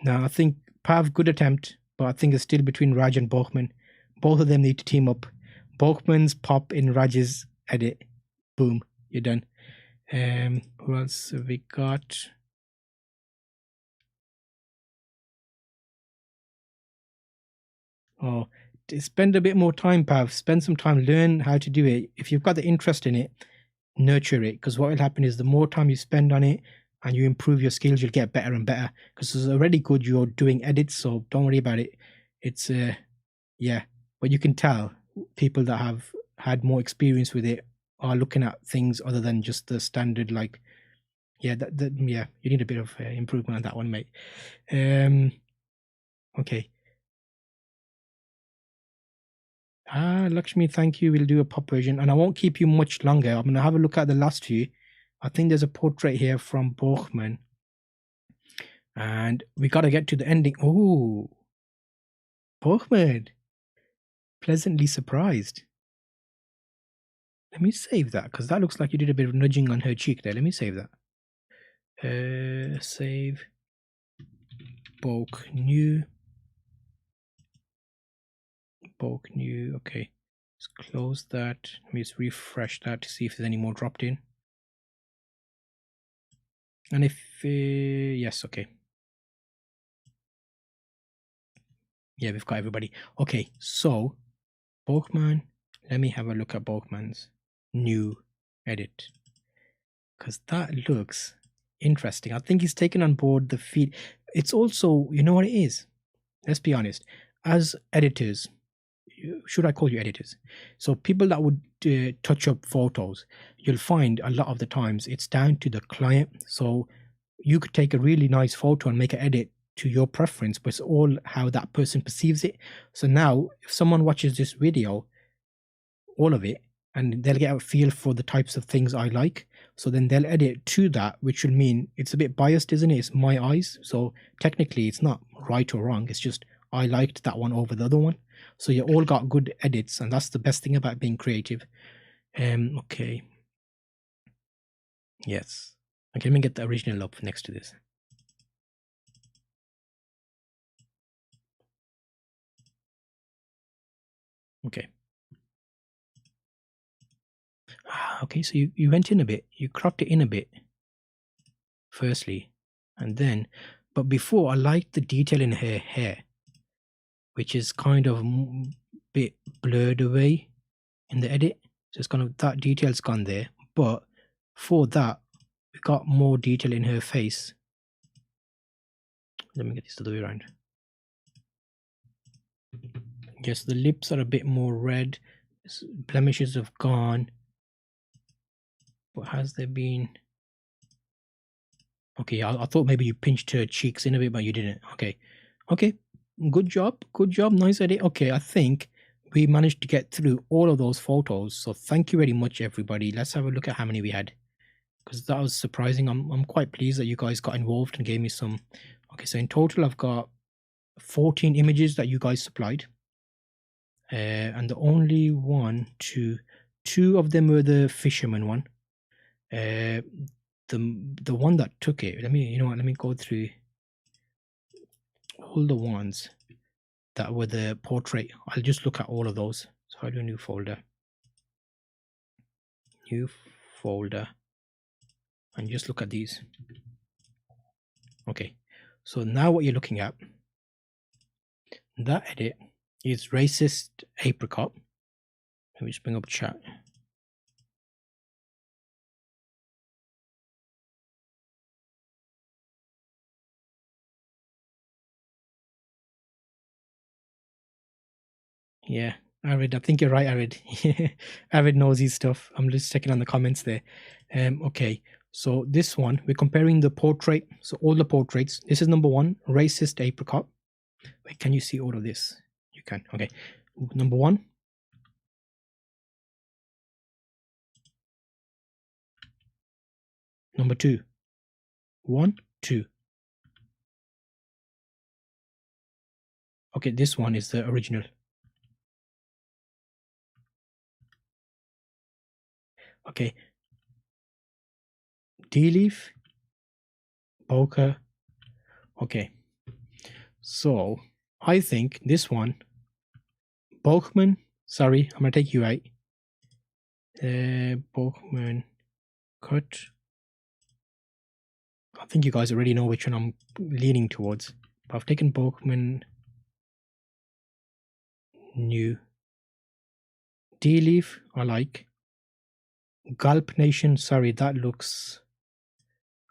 Now, I think Pav, good attempt, but I think it's still between Raj and Bachman. Both of them need to team up. Bachman's pop in Raj's edit. Boom, you're done. Who else have we got? Oh, spend a bit more time, Pav. Spend some time, learn how to do it. If you've got the interest in it, nurture it. Because what will happen is the more time you spend on it and you improve your skills, you'll get better and better. Because it's already good you're doing edits, so don't worry about it. It's yeah, but you can tell people that have had more experience with it are looking at things other than just the standard, like, yeah, yeah, you need a bit of improvement on that one, mate. Okay. Lakshmi, thank you. We'll do a pop version, and I won't keep you much longer. I'm gonna have a look at the last few. I think there's a portrait here from Bachman, and we got to get to the ending. Oh, Bachman, pleasantly surprised. Let me save that, because that looks like you did a bit of nudging on her cheek there. Let me save that. Save. Bulk new. Bulk new. Okay. Let's close that. Let me just refresh that to see if there's any more dropped in. And if... yes, okay. Yeah, we've got everybody. Okay, so Bachman. Let me have a look at Bachman's new edit, because that looks interesting. I think he's taken on board the feed. It's also, you know what it is? Let's be honest. As editors, should I call you editors? So people that would touch up photos, you'll find a lot of the times it's down to the client. So you could take a really nice photo and make an edit to your preference, but it's all how that person perceives it. So now if someone watches this video, all of it, and they'll get a feel for the types of things I like. So then they'll edit to that, which will mean it's a bit biased, isn't it? It's my eyes. So technically it's not right or wrong. It's just I liked that one over the other one. So you all got good edits, and that's the best thing about being creative. Okay. Yes. Okay, let me get the original up next to this. Okay. Okay, so you went in a bit. You cropped it in a bit, firstly. And then, but before, I liked the detail in her hair, which is kind of a bit blurred away in the edit. So it's kind of, that detail's gone there. But for that, we got more detail in her face. Let me get this the other way around. Yes, the lips are a bit more red. Blemishes have gone. But has there been... Okay, I thought maybe you pinched her cheeks in a bit, but you didn't. Okay. Okay. Good job. Good job. Nice edit. Okay, I think we managed to get through all of those photos. So thank you very much, everybody. Let's have a look at how many we had, because that was surprising. I'm quite pleased that you guys got involved and gave me some. Okay, so in total, I've got 14 images that you guys supplied. And the only two of them were the fisherman one. The one that took it, let me go through all the ones that were the portrait. I'll just look at all of those. So I do a new folder, and just look at these. Okay, So now what you're looking at, that edit is racist apricot. Let me just bring up chat. Yeah, Arid, I think you're right, Arid. Arid knows his stuff. I'm just checking on the comments there. Okay, so this one, we're comparing the portrait. So all the portraits. This is number one, racist apricot. Wait, can you see all of this? You can. Okay, number one. Number two. 1, 2. Okay, this one is the original. Okay. D-leaf, bokeh. Okay. So I think this one, Bokman. Sorry, I'm gonna take you out. Bokman cut. I think you guys already know which one I'm leaning towards. But I've taken Bokman new. D-leaf, I like. Gulp Nation, sorry, that looks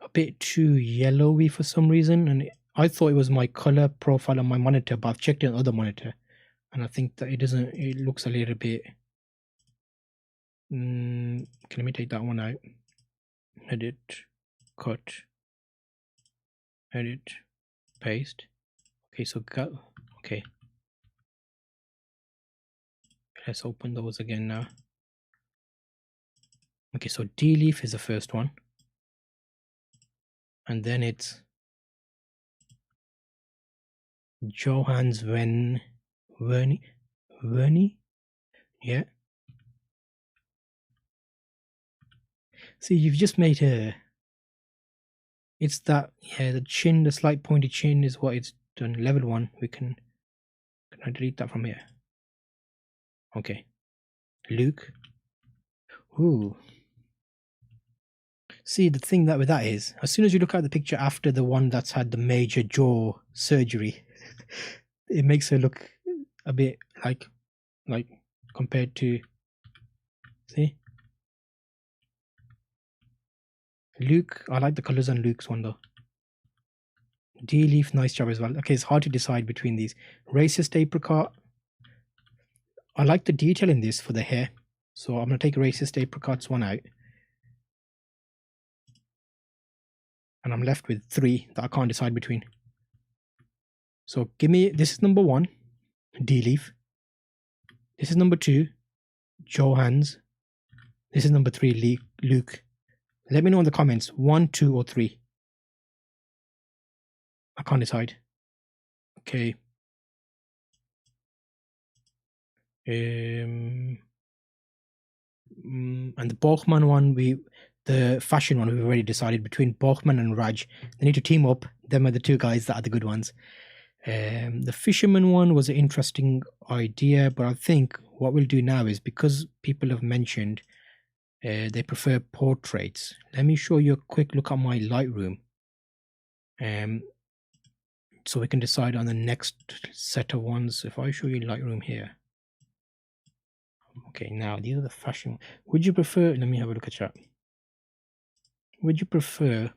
a bit too yellowy for some reason, and I thought it was my color profile on my monitor, but I've checked it on the other monitor, and I think that it doesn't. It looks a little bit. Let me take that one out. Edit, cut, edit, paste. Okay, so okay. Let's open those again now. Okay, so D-leaf is the first one, and then it's Johans Vernie, yeah. See, you've just made a. It's that, yeah, the chin, the slight pointed chin is what it's done. Level 1, we can I delete that from here? Okay. Luke. Ooh. See, the thing that with that is, as soon as you look at the picture after the one that's had the major jaw surgery, it makes her look a bit like compared to, see? Luke, I like the colors on Luke's one though. D-leaf, nice job as well. Okay, it's hard to decide between these. Racist apricot. I like the detail in this for the hair. So I'm going to take racist apricots one out. And I'm left with 3 that I can't decide between. So give me, this is number 1, D-leaf. This is number 2, Johans. This is number 3, Luke. Let me know in the comments, 1, 2, or 3. I can't decide. Okay. And the Borgman one, the fashion one, we've already decided between Borgman and Raj. They need to team up. Them are the 2 guys that are the good ones. The fisherman one was an interesting idea, but I think what we'll do now is, because people have mentioned they prefer portraits, let me show you a quick look at my Lightroom, so we can decide on the next set of ones. If I show you Lightroom here, okay, now these are the fashion. Would you prefer, let me have a look at chat, would you prefer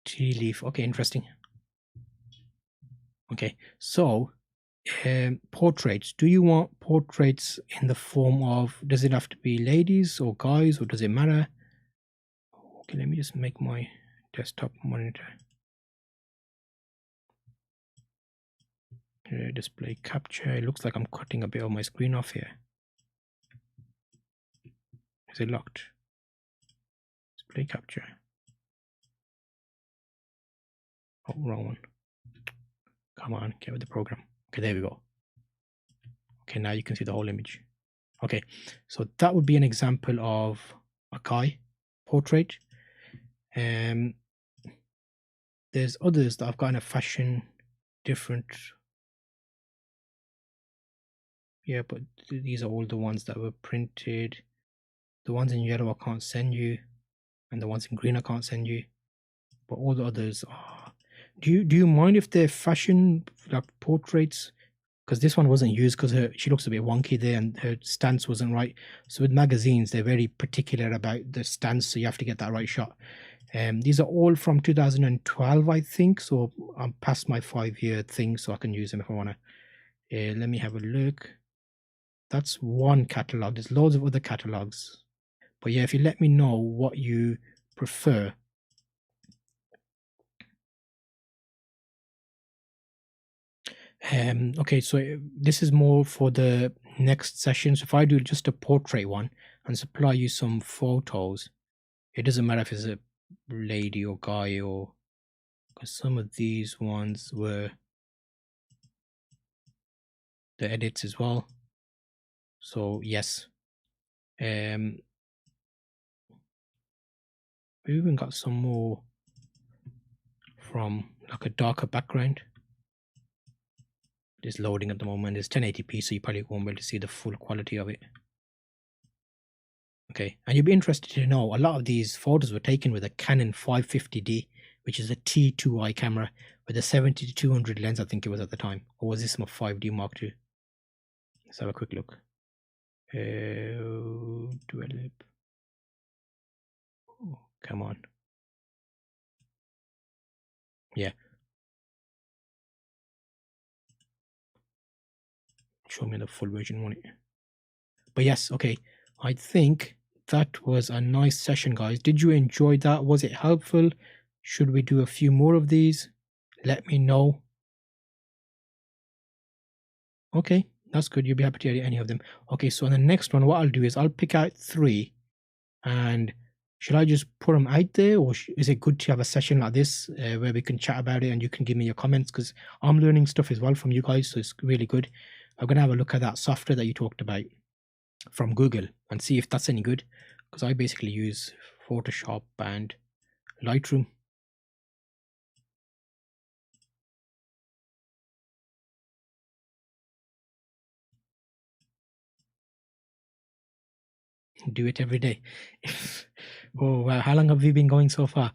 tea leaf? Okay, interesting. Okay, so portraits. Do you want portraits in the form of, does it have to be ladies or guys, or does it matter? Okay, let me just make my desktop monitor. Display capture. It looks like I'm cutting a bit of my screen off here. Is it locked? Display capture. Oh, wrong one. Come on, get with the program. Okay, there we go. Okay, now you can see the whole image. Okay, so that would be an example of a guy portrait. There's others that I've got in a fashion different. Yeah, but these are all the ones that were printed. The ones in yellow I can't send you, and the ones in green I can't send you. But all the others are. Do you mind if they're fashion like portraits? Because this one wasn't used because she looks a bit wonky there and her stance wasn't right. So with magazines, they're very particular about the stance, so you have to get that right shot. These are all from 2012, I think. So I'm past my 5-year thing, so I can use them if I want to. Let me have a look. That's one catalog. There's loads of other catalogs. But yeah, if you let me know what you prefer. Okay, so this is more for the next session. So if I do just a portrait one and supply you some photos, it doesn't matter if it's a lady or guy, or because some of these ones were the edits as well. So yes, we even got some more from like a darker background. It's loading at the moment. It's 1080p, so you probably won't be able to see the full quality of it. Okay, and you'll be interested to know a lot of these photos were taken with a Canon 550D, which is a T2i camera with a 70-200 lens, I think it was at the time. Or was this my 5D Mark II? Let's have a quick look. Develop. Oh, come on. Yeah. Show me the full version, won't it? But yes, okay. I think that was a nice session, guys. Did you enjoy that? Was it helpful? Should we do a few more of these? Let me know. Okay, that's good. You'll be happy to edit any of them. Okay, so on the next one, what I'll do is I'll pick out 3. And should I just put them out there, or is it good to have a session like this where we can chat about it and you can give me your comments? Because I'm learning stuff as well from you guys, so it's really good. I'm going to have a look at that software that you talked about from Google and see if that's any good, because I basically use Photoshop and Lightroom. Do it every day. Oh wow, how long have we been going so far?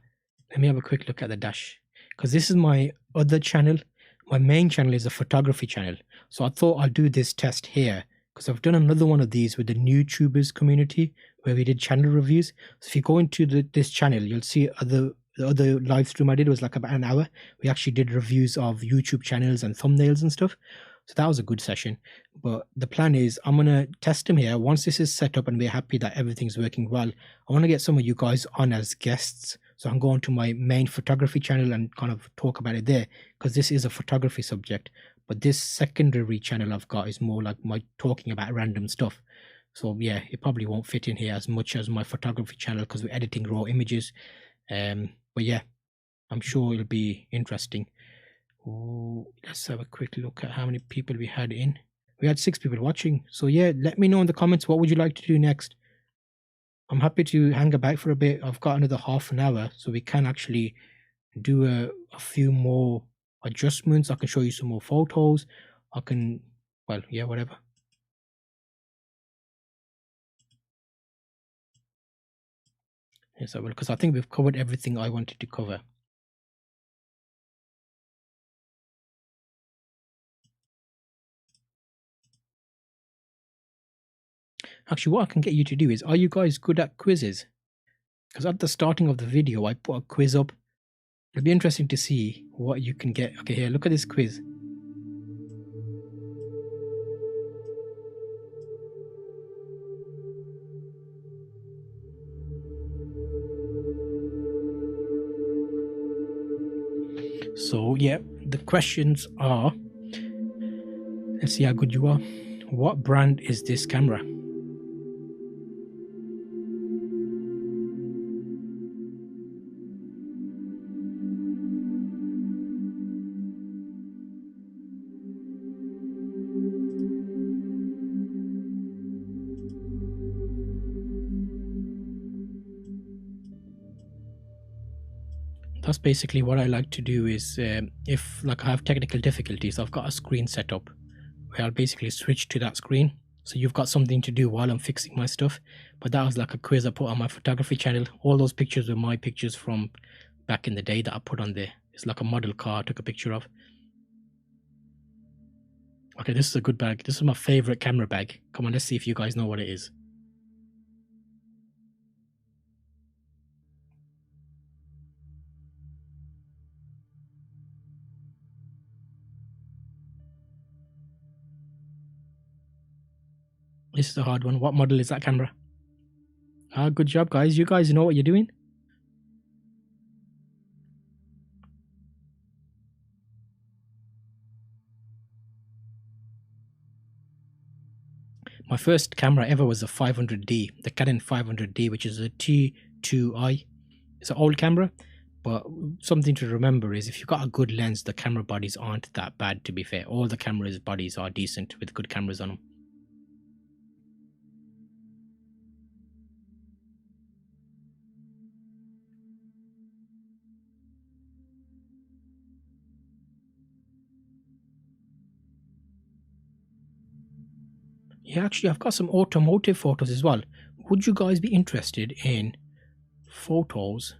Let me have a quick look at the dash, because this is my other channel. My main channel is a photography channel, so I thought I'll do this test here because I've done another one of these with the YouTubers community where we did channel reviews. So if you go into this channel, you'll see the other live stream I did was like about an hour. We actually did reviews of YouTube channels and thumbnails and stuff. So that was a good session. But the plan is I'm gonna test them here. Once this is set up and we're happy that everything's working well, I want to get some of you guys on as guests, so I can go onto my main photography channel and kind of talk about it there, because this is a photography subject. But this secondary channel I've got is more like my talking about random stuff. So yeah, it probably won't fit in here as much as my photography channel because we're editing raw images. But yeah, I'm sure it'll be interesting. Ooh, let's have a quick look at how many people we had in. We had 6 people watching. So yeah, let me know in the comments, what would you like to do next? I'm happy to hang about for a bit. I've got another half an hour, so we can actually do a few more adjustments. I can show you some more photos. I can, well, yeah, whatever. Yes, I will, because I think we've covered everything I wanted to cover. Actually, what I can get you to do is, are you guys good at quizzes? Because at the starting of the video, I put a quiz up. It'll be interesting to see what you can get. Okay, here, look at this quiz. So yeah, the questions are, let's see how good you are. What brand is this camera? That's basically what I like to do is, if like I have technical difficulties, I've got a screen set up where I'll basically switch to that screen So you've got something to do while I'm fixing my stuff. But that was like a quiz I put on my photography channel. All those pictures were my pictures from back in the day that I put on there. It's like a model car I took a picture of. Okay, this is a good bag. This is my favorite camera bag. Come on, let's see if you guys know what it is. This is a hard one. What model is that camera? Ah, good job, guys. You guys know what you're doing. My first camera ever was a 500D, the Canon 500D, which is a T2i. It's an old camera, but something to remember is if you've got a good lens, the camera bodies aren't that bad, to be fair. All the cameras' bodies are decent with good cameras on them. Yeah, actually, I've got some automotive photos as well. Would you guys be interested in photos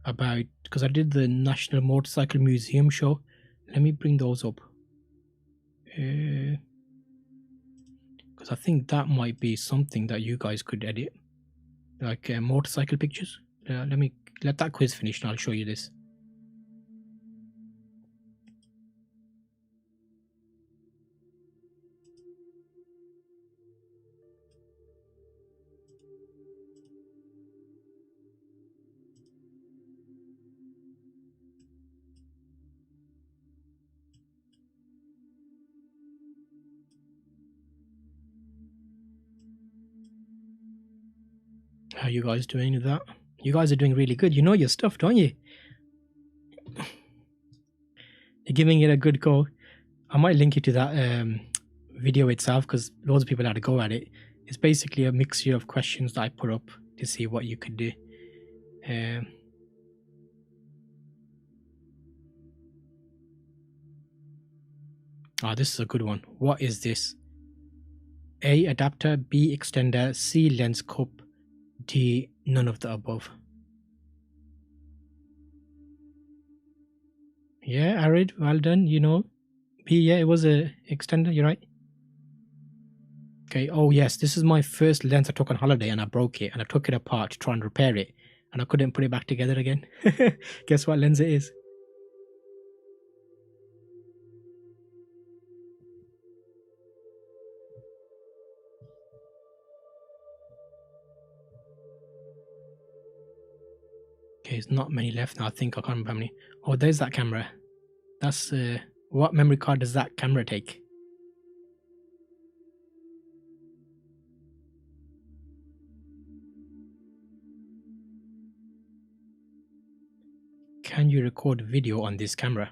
about, because I did the National Motorcycle Museum show. Let me bring those up. Because I think that might be something that you guys could edit, like motorcycle pictures. Let me let that quiz finish and I'll show you this. How you guys doing with that? You guys are doing really good. You know your stuff, don't you? You're giving it a good go. I might link you to that video itself because loads of people had to go at it. It's basically a mixture of questions that I put up to see what you could do. This is a good one. What is this? A, adapter. B, extender. C, lens cup. D, none of the above. Yeah, Arid, well done. You know. B, yeah, it was a extender. You're right. Okay. Oh yes, this is my first lens I took on holiday, and I broke it, and I took it apart to try and repair it, and I couldn't put it back together again. Guess what lens it is? Okay, there's not many left now. I think I can't remember how many. Oh, there's that camera. That's what memory card does that camera take? Can you record video on this camera?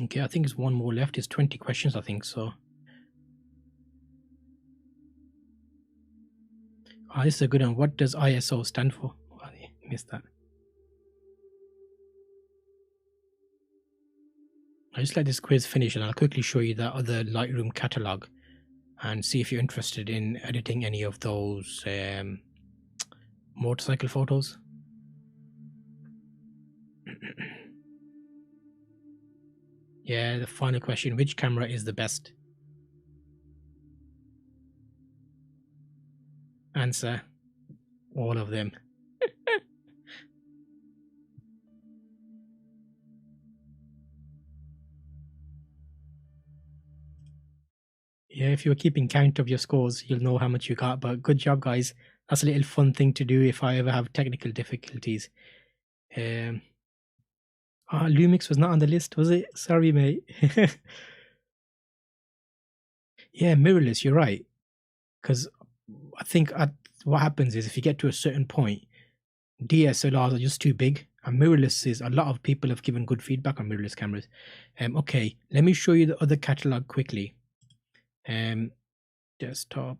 Okay, I think there's one more left. It's 20 questions, I think so. This is a good one. What does ISO stand for? I missed that. I just let this quiz finish and I'll quickly show you that other Lightroom catalog and see if you're interested in editing any of those motorcycle photos. Yeah, the final question. Which camera is the best? Answer. All of them. Yeah, if you're keeping count of your scores, you'll know how much you got. But good job, guys. That's a little fun thing to do if I ever have technical difficulties. Lumix was not on the list, was it? Sorry, mate. Yeah, mirrorless, you're right. Because I think what happens is if you get to a certain point, DSLRs are just too big, and mirrorless is, a lot of people have given good feedback on mirrorless cameras. Okay, let me show you the other catalog quickly. Desktop.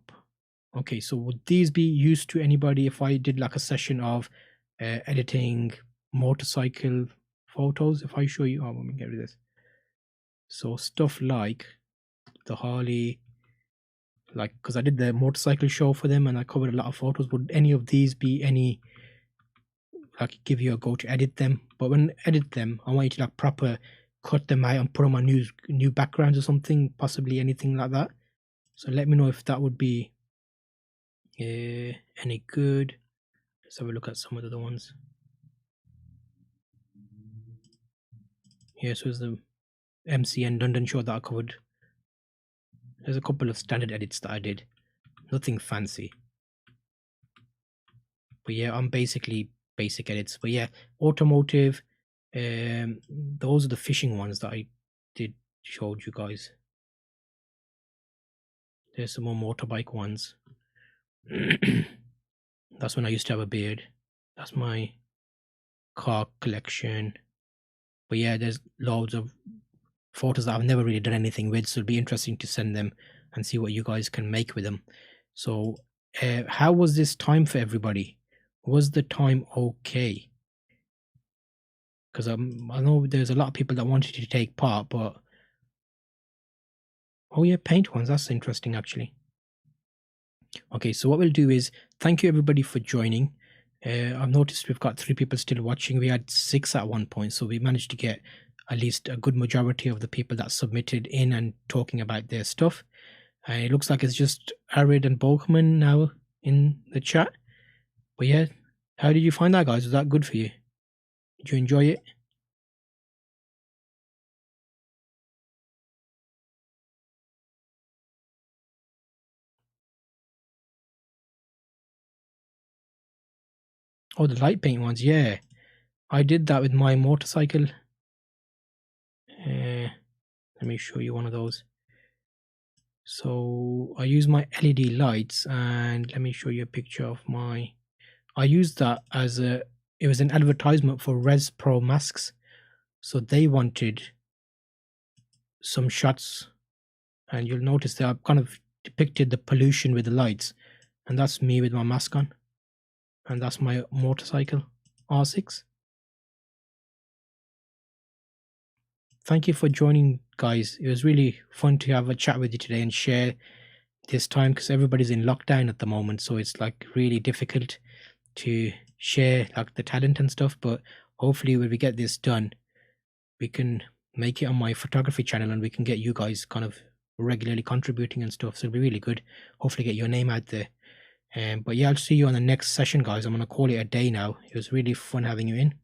Okay, so would these be used to anybody if I did like a session of editing motorcycle photos? If I show you, let me get rid of this. So stuff like the Harley, like, because I did the motorcycle show for them and I covered a lot of photos. Would any of these be any, like, give you a go to edit them? But when I edit them, I want you to like proper cut them out and put them on new backgrounds or something, possibly anything like that. So let me know if that would be any good. Let's have a look at some of the other ones. Yeah, so it's the MCN London show that I covered. There's a couple of standard edits that I did, nothing fancy. But yeah, I'm basically basic edits. But yeah, automotive, those are the fishing ones that I showed you guys. There's some more motorbike ones. That's when I used to have a beard. That's my car collection. But yeah, there's loads of photos that I've never really done anything with, so it'll be interesting to send them and see what you guys can make with them. So how was this time for everybody? Was the time okay? Because I know there's a lot of people that wanted to take part, but oh yeah, paint ones, that's interesting actually. Okay, so what we'll do is thank you everybody for joining. I've noticed we've got 3 people still watching. We had 6 at one point, so we managed to get at least a good majority of the people that submitted in and talking about their stuff. It looks like it's just Arid and Bolkman now in the chat. But yeah, how did you find that, guys? Was that good for you? Did you enjoy it? Oh, the light paint ones, yeah. I did that with my motorcycle. Let me show you one of those. So I use my LED lights, and let me show you a picture of my. I used that as it was an advertisement for Res Pro masks. So they wanted some shots, and you'll notice that I've kind of depicted the pollution with the lights, and that's me with my mask on, and that's my motorcycle R6. Thank you for joining, guys. It was really fun to have a chat with you today and share this time, because everybody's in lockdown at the moment, so it's like really difficult to share like the talent and stuff. But hopefully when we get this done, we can make it on my photography channel and we can get you guys kind of regularly contributing and stuff, so it'll be really good. Hopefully get your name out there. But yeah, I'll see you on the next session, guys. I'm gonna call it a day now. It was really fun having you in.